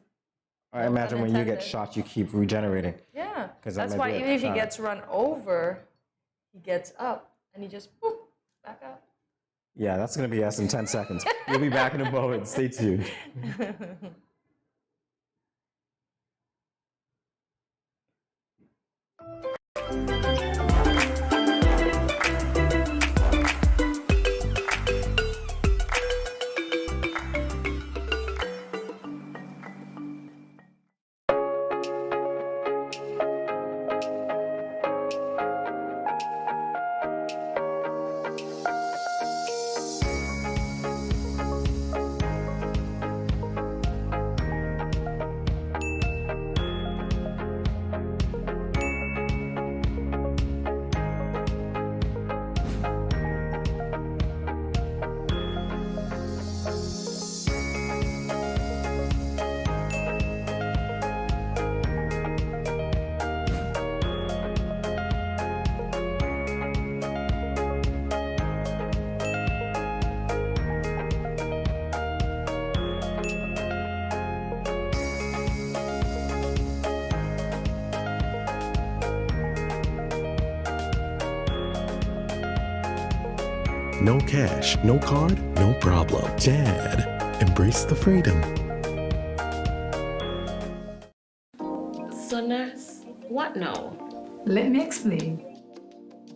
I imagine when you get shot, you keep regenerating. Yeah. That's why even if he gets run over, he gets up. And he just boop, back up. Yeah, that's going to be us in 10 seconds. We'll be back in a moment. Stay tuned. no cash, no card, no problem. Jad, embrace the freedom. So, nurse, what now? Let me explain.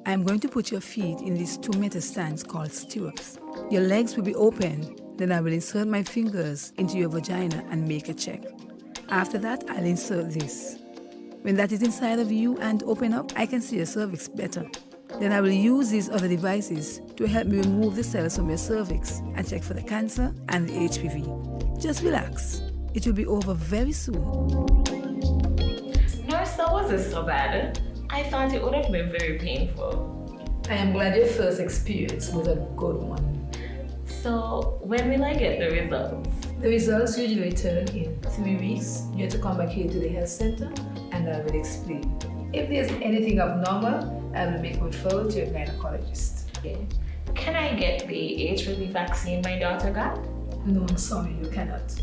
I'm going to put your feet in these 2 meter stands called stirrups. Your legs will be open, then I will insert my fingers into your vagina and make a check. After that, I'll insert this. When that is inside of you and open up, I can see your cervix better. Then I will use these other devices to help me remove the cells from your cervix and check for the cancer and the HPV. Just relax. It will be over very soon. Nurse, that wasn't so bad. I thought it would have been very painful. I am glad your first experience was a good one. So, when will I get the results? The results usually return in 3 weeks. You have to come back here to the health center and I will explain. If there's anything abnormal, I will make a referral to your gynecologist. Okay. Can I get the HPV vaccine my daughter got? No, I'm sorry, you cannot.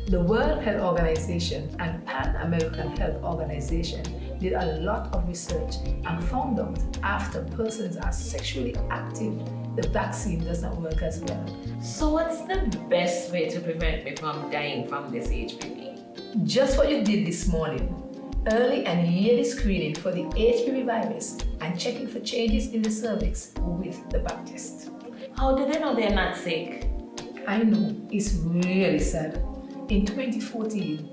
The World Health Organization and Pan American Health Organization did a lot of research and found out after persons are sexually active, the vaccine does not work as well. So what's the best way to prevent me from dying from this HPV? Just what you did this morning. Early and yearly screening for the HPV virus and checking for changes in the cervix with the pap test. How do they know they're not sick? I know, it's really sad. In 2014,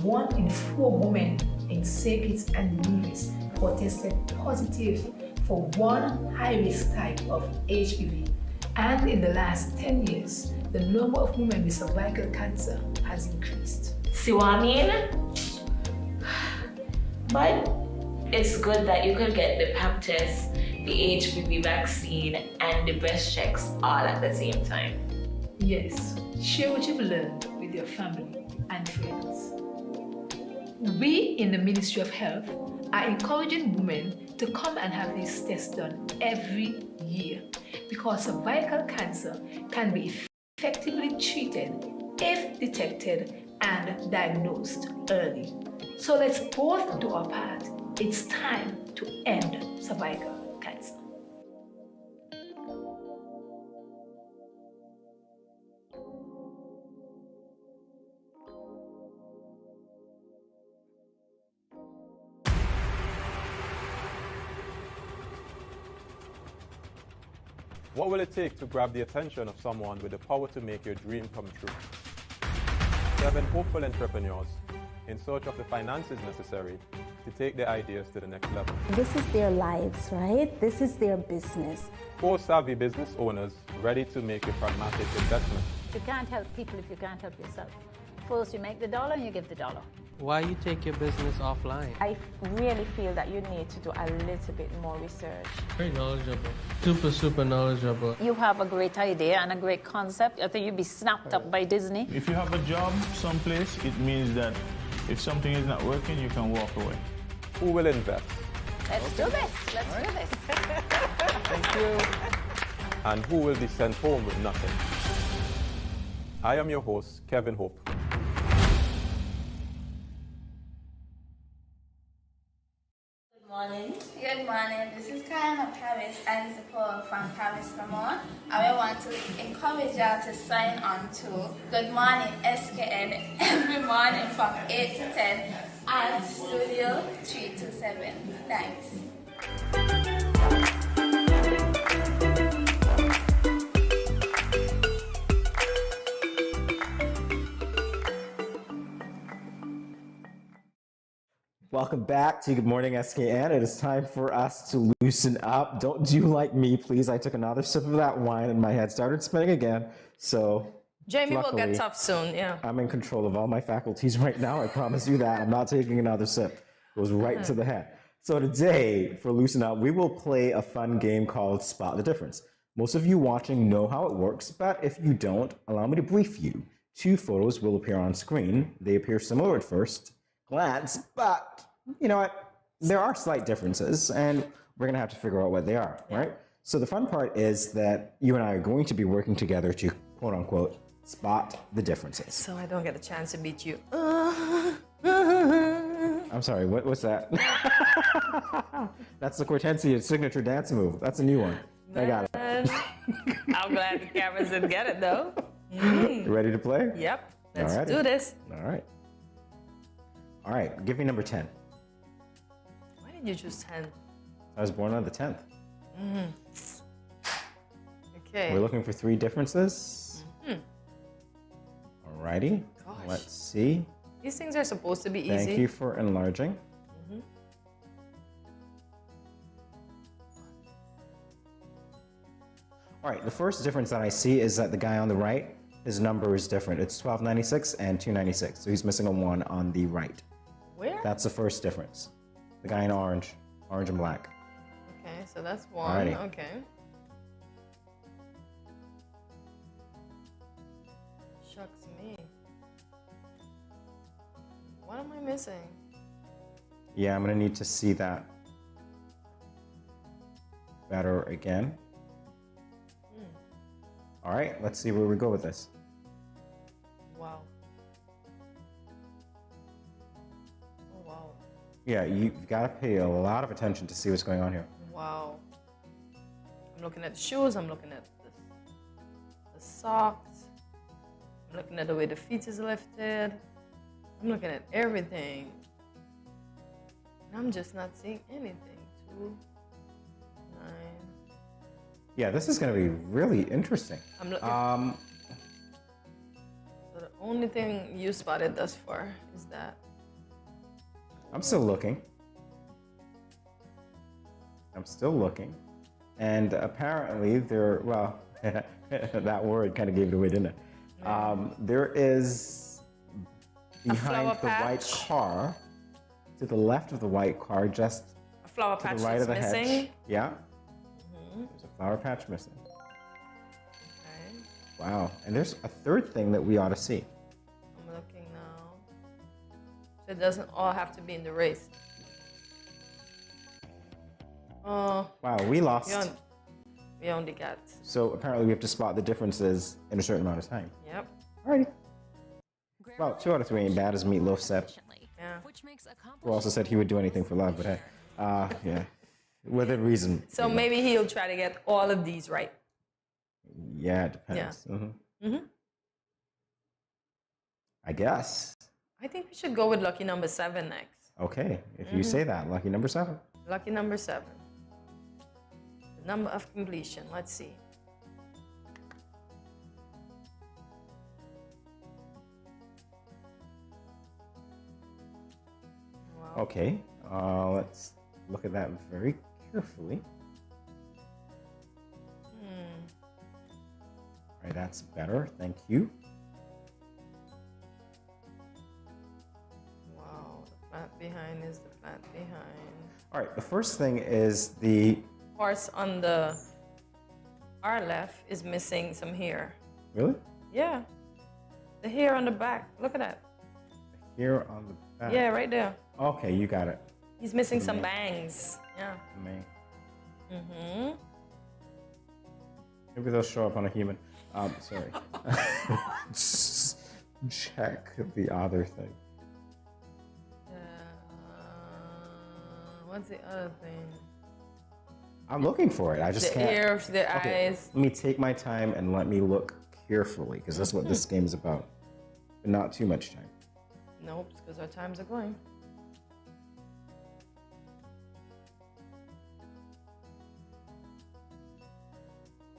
1 in 4 women in St. Kitts and Nevis were tested positive for one high-risk type of HPV. And in the last 10 years, the number of women with cervical cancer has increased. See what I mean? But it's good that you could get the pap test, the HPV vaccine, and the breast checks all at the same time. Yes, share what you've learned with your family and friends. We in the Ministry of Health are encouraging women to come and have these tests done every year because cervical cancer can be effectively treated if detected and diagnosed early. So let's both do our part. It's time to end cervical cancer. What will it take to grab the attention of someone with the power to make your dream come true? 7 hopeful entrepreneurs in search of the finances necessary to take their ideas to the next level. This is their lives, right? This is their business. 4 savvy business owners ready to make a pragmatic investment. You can't help people if you can't help yourself. First you make the dollar and you give the dollar. Why you take your business offline? I really feel that you need to do a little bit more research. Very knowledgeable. Super knowledgeable. You have a great idea and a great concept. I think you'd be snapped up by Disney. If you have a job someplace, it means that if something is not working, you can walk away. Who will invest? Let's do this. Let's do this. Thank you. And who will be sent home with nothing? I am your host, Kevin Hope. Good morning. This is Karen of Paris and support from Paris, Vermont. I want to encourage y'all to sign on to Good Morning SKN every morning from 8 to 10 at Studio 327. Thanks. Welcome back to Good Morning SKN. It is time for us to loosen up. Don't do like me, please. I took another sip of that wine and my head started spinning again. So Jamie luckily, will get tough soon, yeah. I'm in control of all my faculties right now. I promise you that. I'm not taking another sip. It goes right to the head. So today, for Loosen Up, we will play a fun game called Spot the Difference. Most of you watching know how it works, but if you don't, allow me to brief you. 2 photos will appear on screen. They appear similar at first glance, but you know what? There are slight differences, and we're gonna have to figure out what they are, right? So the fun part is that you and I are going to be working together to quote unquote spot the differences. So I don't get a chance to beat you. I'm sorry, what's that? That's the Cortensia signature dance move. That's a new one. I got it. I'm glad the cameras didn't get it though. You ready to play? Yep. Let's Alrighty. do this. All right. All right. Give me number 10. Why did you choose 10? I was born on the 10th. Okay. We're looking for 3 differences. Alrighty. Gosh. Let's see. These things are supposed to be easy. Thank you for enlarging. All right, the first difference that I see is that the guy on the right, his number is different. It's 1296 and 296. So he's missing a 1 on the right. Where? That's the first difference. The guy in orange and black. Okay, so that's 1. Alrighty. Okay. Shucks me. What am I missing? Yeah, I'm gonna need to see that better again. All right, let's see where we go with this. Wow. Oh, wow. Yeah, you've got to pay a lot of attention to see what's going on here. Wow. I'm looking at the shoes, I'm looking at the socks, I'm looking at the way the feet is lifted, I'm looking at everything. And I'm just not seeing anything. 2, 9. Yeah, this is going to be really interesting. I'm looking. So the only thing you spotted thus far is that. I'm still looking. And apparently well, that word kind of gave it away, didn't it? There is behind the white car, to the left of the white car, just a flower to patch the right of the missing. hedge. Yeah. There's a flower patch missing. Okay. Wow. And there's a third thing that we ought to see. I'm looking now. So it doesn't all have to be in the race. Oh. Wow, we lost. We only got. So apparently we have to spot the differences in a certain amount of time. Yep. Alrighty. Well, 2 out of 3 ain't bad, as Meatloaf said. Yeah. Who also said he would do anything for love, but hey. Yeah. Within reason. So maybe he'll try to get all of these right. Yeah, it depends. Yeah. I guess. I think we should go with lucky number 7 next. Okay, if you say that. Lucky number 7. Lucky number 7. The number of completion. Let's see. Wow. Okay, let's look at that very carefully. All right, that's better. Thank you. Wow, the flat behind is the flat behind. All right, the first thing is the horse on our left is missing some hair. Really? Yeah. The hair on the back. Look at that. Hair on the back. Yeah, right there. Okay, you got it. He's missing some bangs. Yeah. Me. Maybe they'll show up on a human. Sorry. Check the other thing. What's the other thing? I'm looking for it. I just can't. The ears, the eyes. Let me take my time and let me look carefully, because that's what this game is about. But not too much time. Nope, because our times are going.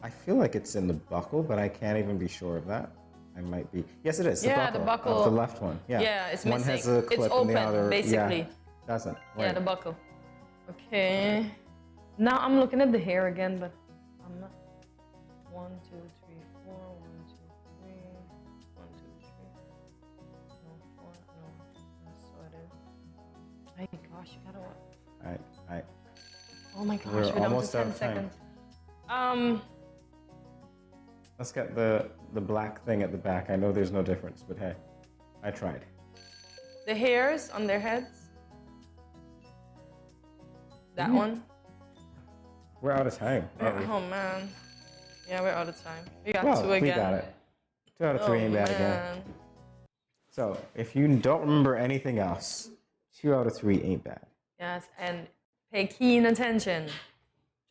I feel like it's in the buckle, but I can't even be sure of that. I might be. Yes, it is. Yeah, the the buckle. buckle. Of the left one. Yeah. Yeah, it's one missing. Has a clip It's and open, the other, basically. Yeah, doesn't. Yeah, Right. the buckle. Okay. Now I'm looking at the hair again, but I'm not. 1, 2, 3, 4. 1, 2, 3. 1, 2, 3. No, 4. No, that's what it is. My gosh, you gotta what? All right. Oh my gosh, We're we're down to almost out 10 of time. seconds. Let's get the black thing at the back. I know there's no difference, but hey, I tried. The hairs on their heads. That one. We're out of time. aren't we? Oh man. Yeah, we're out of time. We got Well, 2 again. we got it. 2 out of 3 ain't bad again. man. So if you don't remember anything else, 2 out of 3 ain't bad. Yes, and pay keen attention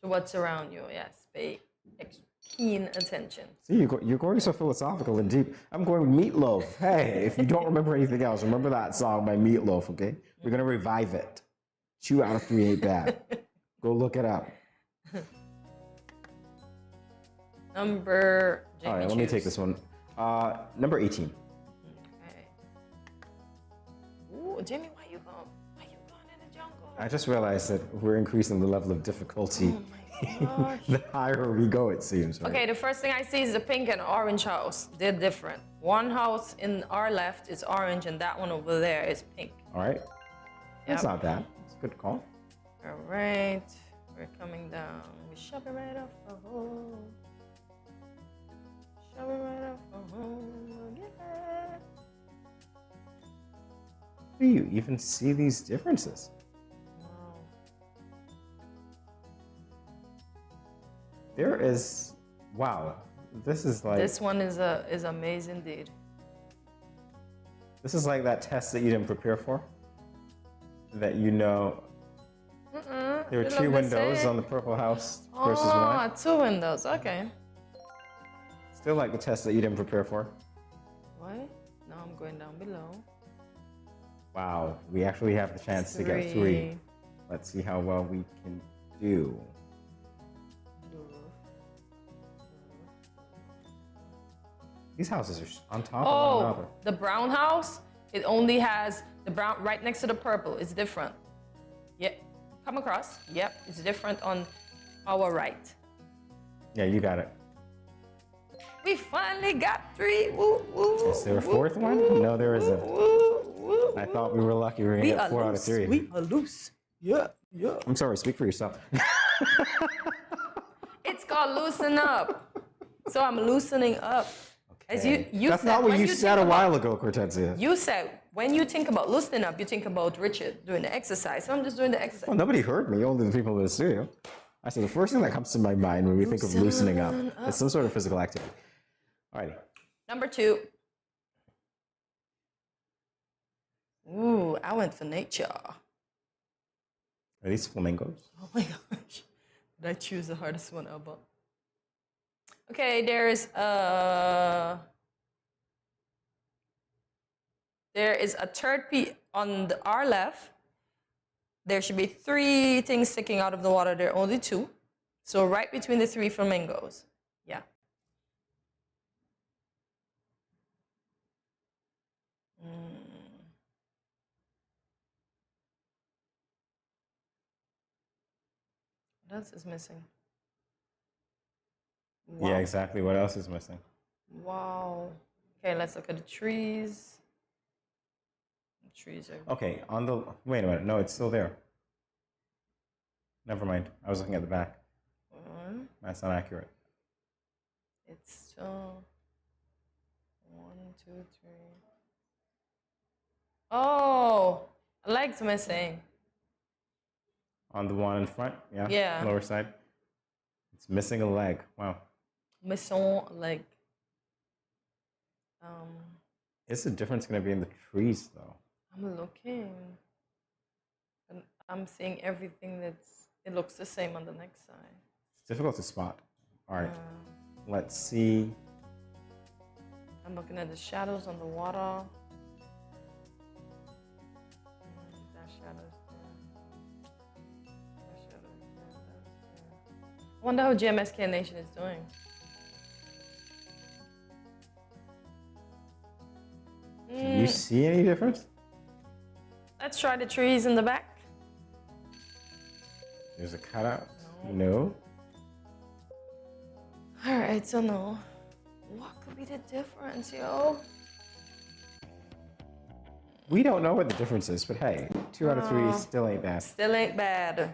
to what's around you. Yes, pay keen attention. See, you're going so philosophical and deep. I'm going Meatloaf. Hey, if you don't remember anything else, remember that song by Meatloaf, okay? We're going to revive it. 2 out of 3 ain't bad. Go look it up. Number... All right, let me take this one. Number 18. Okay. Ooh, Jamie, why you going in the jungle? I just realized that we're increasing the level of difficulty. The higher we go, it seems. Right? Okay, the first thing I see is the pink and orange house. They're different. One house in our left is orange, and that one over there is pink. All right. That's not bad. It's a good call. All right. We're coming down. We shove it right off the hole. Shove it right off the hole. Yeah. Do you even see these differences? There is, wow, this is like... This one is amazing, indeed. This is like that test that you didn't prepare for. That you know, there are 2 windows on the purple house versus 1. Oh, 2 windows, okay. Still like the test that you didn't prepare for. What? Now I'm going down below. Wow, we actually have the chance to get 3. Let's see how well we can do. These houses are on top of one another. The brown house, it only has the brown right next to the purple. It's different. Yep, come across. Yep, it's different on our right. Yeah, you got it. We finally got 3. Woo, woo, is there a 4th one? No, there isn't. I thought we were lucky we were going to get 4 out of 3. We are loose. Yeah, yeah. I'm sorry, speak for yourself. It's called loosen up. So I'm loosening up. As you That's said, not what when you said a think while ago, Cortezia. You said when you think about loosening up, you think about Richard doing the exercise. So I'm just doing the exercise. Well, nobody heard me, only the people in the studio. I said the first thing that comes to my mind when we think of loosening up is some sort of physical activity. Alrighty. Number 2. Ooh, I went for nature. Are these flamingos? Oh my gosh. Did I choose the hardest one ever? Okay, there is a third piece on our left. There should be 3 things sticking out of the water. There are only 2. So right between the 3 flamingos. Yeah. What else is missing? Wow. Yeah, exactly. What else is missing? Wow. Okay, let's look at the trees. The trees are... Okay, on the... Wait a minute. No, it's still there. Never mind. I was looking at the back. That's not accurate. It's still... 1, 2, 3... Oh! A leg's missing. On the one in front? Yeah? Yeah. Lower side? It's missing a leg. Wow. Missing leg. Is the difference going to be in the trees, though? I'm looking. And I'm seeing everything that's... It looks the same on the next side. It's difficult to spot. All right. Let's see. I'm looking at the shadows on the water. That shadow's there. That shadow's there. That's there. I wonder how GMSK Nation is doing. Do you see any difference? Let's try the trees in the back. There's a cutout. No. All right, so no. What could be the difference, yo? We don't know what the difference is, but hey, 2 out of 3 still ain't bad. Still ain't bad.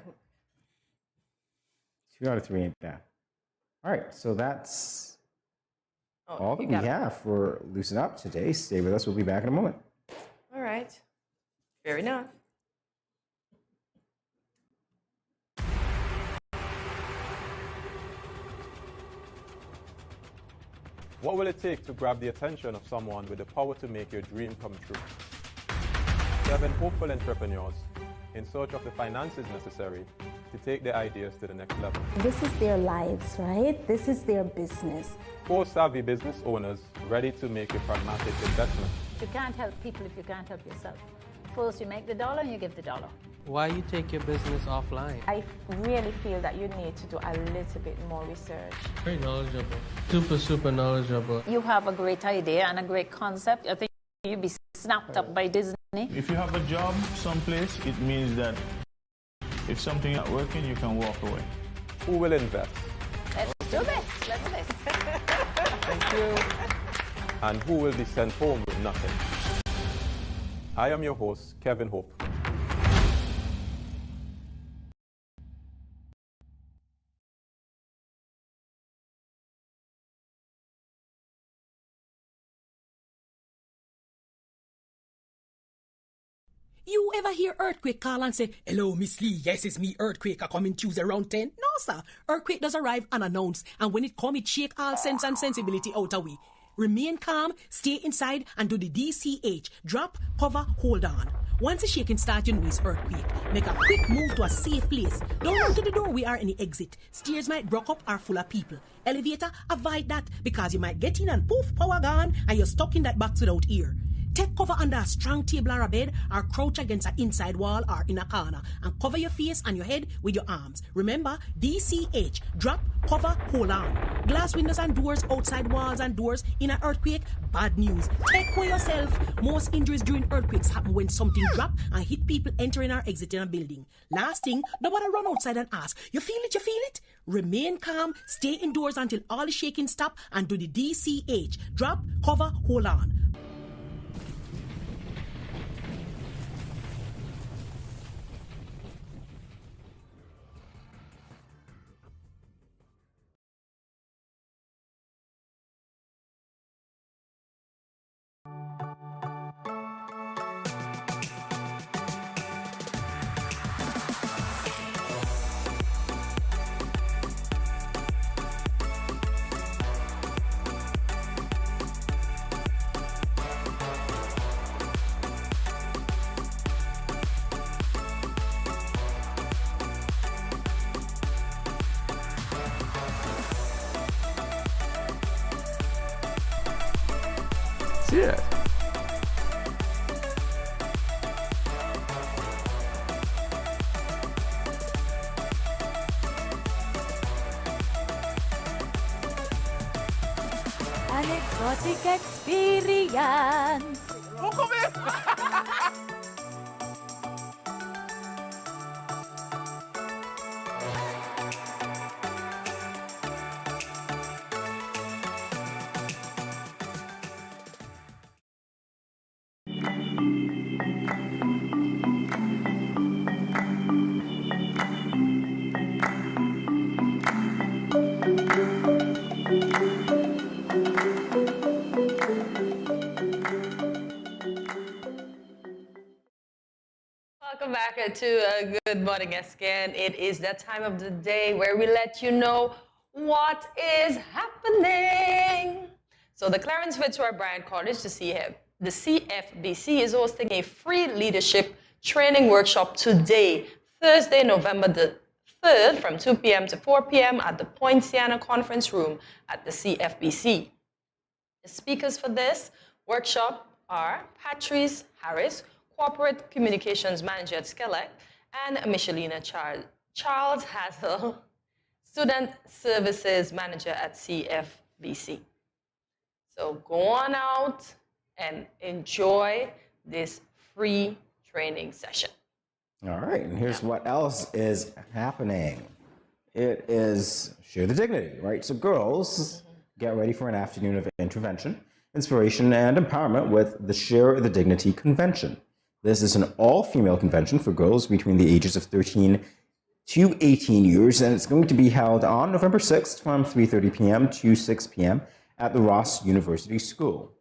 2 out of 3 ain't bad. All right, so that's all that we have for Loosen Up today. Stay with us. We'll be back in a moment. All right. Fair enough. What will it take to grab the attention of someone with the power to make your dream come true? 7 hopeful entrepreneurs in search of the finances necessary to to take their ideas to the next level. This is their lives, right? This is their business. For savvy business owners ready to make a pragmatic investment. You can't help people if you can't help yourself. First you make the dollar and you give the dollar. Why you take your business offline? I really feel that you need to do a little bit more research. Very knowledgeable. Super knowledgeable. You have a great idea and a great concept. I think you'd be snapped up by Disney. If you have a job someplace, it means that if something is not working, you can walk away. Who will invest? Let's do this. Let's do this. Thank you. And who will be sent home with nothing? I am your host, Kevin Hope. You ever hear Earthquake call and say, "Hello, Miss Lee, yes, it's me, Earthquake, I come in Tuesday around 10? No, sir. Earthquake does arrive unannounced, and when it come, it shake all sense and sensibility out of we. Remain calm, stay inside, and do the DCH. Drop, cover, hold on. Once the shaking starts, you know it's earthquake. Make a quick move to a safe place. Don't run to the door, we are in the exit. Stairs might block up or full of people. Elevator, avoid that, because you might get in and poof, power gone, and you're stuck in that box without ear. Take cover under a strong table or a bed, or crouch against an inside wall or in a corner, and cover your face and your head with your arms. Remember, DCH, drop, cover, hold on. Glass windows and doors, outside walls and doors in an earthquake, bad news. Take care yourself. Most injuries during earthquakes happen when something drop and hit people entering or exiting a building. Last thing, nobody run outside and ask, you feel it, you feel it? Remain calm, stay indoors until all the shaking stop, and do the DCH, drop, cover, hold on. Yeah. An exotic experience. Oh, come in. Welcome back to Good Morning SKN. It is that time of the day where we let you know what is happening. So the Clarence Fitzroy Bryant College, the CFBC, is hosting a free leadership training workshop today, Thursday, November the 3rd, from 2 p.m. to 4 p.m. at the Poinciana Conference Room at the CFBC. The speakers for this workshop are Patrice Harris, Corporate Communications Manager at Skellec, and Michelina Charles Hassel, Student Services Manager at CFBC. So go on out and enjoy this free training session. All right, and here's what else is happening. It is Share the Dignity, right? So girls, get ready for an afternoon of intervention, inspiration, and empowerment with the Share the Dignity Convention. This is an all-female convention for girls between the ages of 13 to 18 years, and it's going to be held on November 6th from 3:30 p.m. to 6 p.m. at the Ross University School.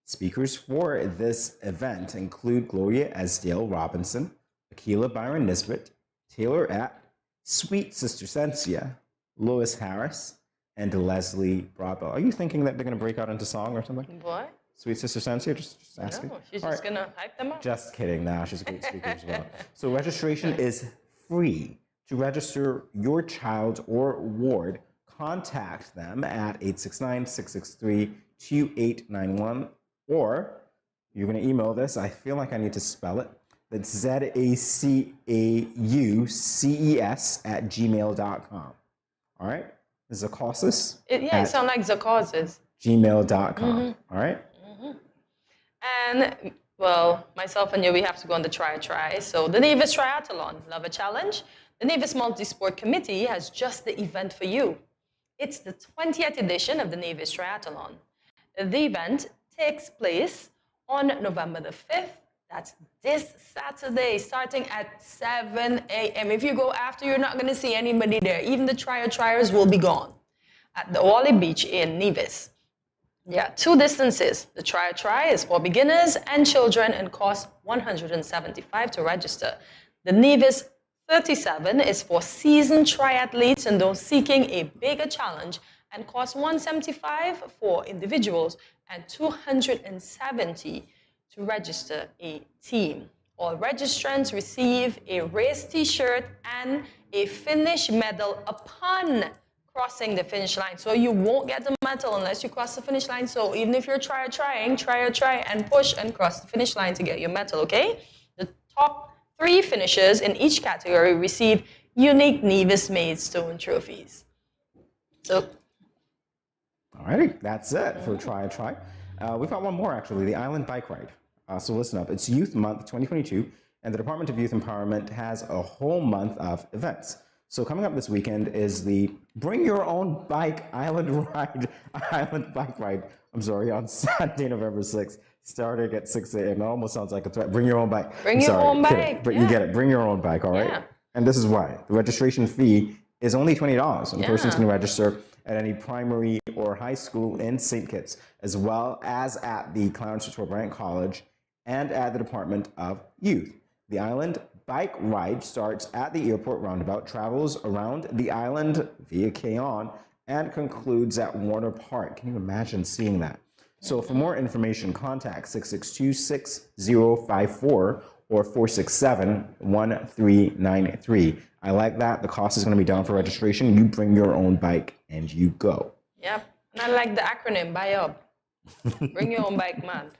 Speakers for this event include Gloria Esdale Robinson, Akila Byron Nisbet, Taylor Att, Sweet Sister Sensia, Lois Harris, and Leslie Broadbell. Are you thinking that they're going to break out into song or something? What? Sweet Sister Sensia? Just asking. No, she's just going to hype them up. Just kidding. Nah, she's a great speaker as well. So registration is free. To register your child or ward, contact them at 869-663-2891, or you're going to email this. I feel like I need to spell it. That's zacauces@gmail.com. All right? Zacauces. Yeah, it sounds like Zacauces. gmail.com. All right? And, well, myself and you, we have to go on the try. So the Nevis Triathlon, love a challenge? The Nevis Multi-Sport Committee has just the event for you. It's the 20th edition of the Nevis Triathlon. The event takes place on November the 5th. That's this Saturday, starting at 7 a.m. If you go after, you're not going to see anybody there. Even the triers will be gone at the Wally Beach in Nevis. Yeah, 2 distances. The try is for beginners and children and costs $175 to register. The Nevis 37 is for seasoned triathletes and those seeking a bigger challenge and costs $175 for individuals and $270 to register a team. All registrants receive a race t-shirt and a finish medal upon crossing the finish line. So you won't get the medal unless you cross the finish line. So even if you're try and push and cross the finish line to get your medal, okay? The top 3 finishers in each category receive unique Nevis made stone trophies. So, all righty, that's it for try. We've got one more actually, the Island Bike Ride. So listen up, it's Youth Month 2022, and the Department of Youth Empowerment has a whole month of events. So coming up this weekend is the Bring Your Own Bike Island Bike Ride, on Saturday, November 6th, starting at 6 a.m. It almost sounds like a threat. Bring your own bike. Bring your own bike. But you get it. Bring your own bike, all right? Yeah. And this is why. The registration fee is only $20, and the person's going to register at any primary or high school in St. Kitts, as well as at the Clarence Latour Bryant College and at the Department of Youth. The Island Bike Ride starts at the airport roundabout, travels around the island via Keon, and concludes at Warner Park. Can you imagine seeing that? So for more information, contact 662-6054 or 467-1393. I like that. The cost is going to be down for registration. You bring your own bike and you go. Yep. And I like the acronym, BIOB. Bring your own bike, man.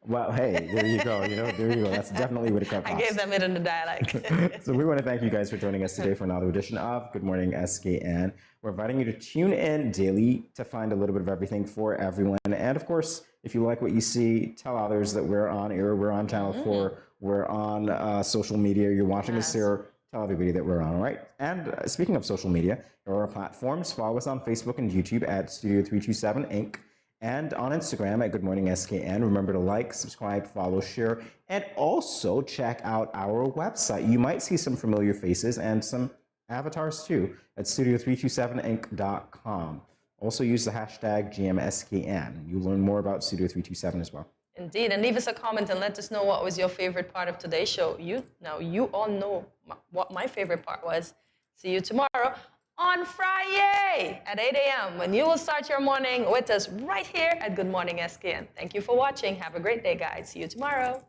Well, hey, there you go. There you go. That's definitely what it costs. I gave them it in the dialect. So we want to thank you guys for joining us today for another edition of Good Morning SKN. We're inviting you to tune in daily to find a little bit of everything for everyone. And of course, if you like what you see, tell others that we're on air, we're on Channel 4, we're on social media, you're watching us here. Tell everybody that we're on, all right? And speaking of social media, there are our platforms. Follow us on Facebook and YouTube at Studio 327 Inc. and on Instagram at Good Morning SKN. Remember to like, subscribe, follow, share, and also check out our website. You might see some familiar faces and some avatars too at studio327inc.com. Also use the hashtag GMSKN. You'll learn more about Studio 327 as well. Indeed, and leave us a comment and let us know what was your favorite part of today's show. You all know what my favorite part was. See you tomorrow on Friday at 8 a.m. when you will start your morning with us right here at Good Morning SKN. Thank you for watching. Have a great day, guys. See you tomorrow.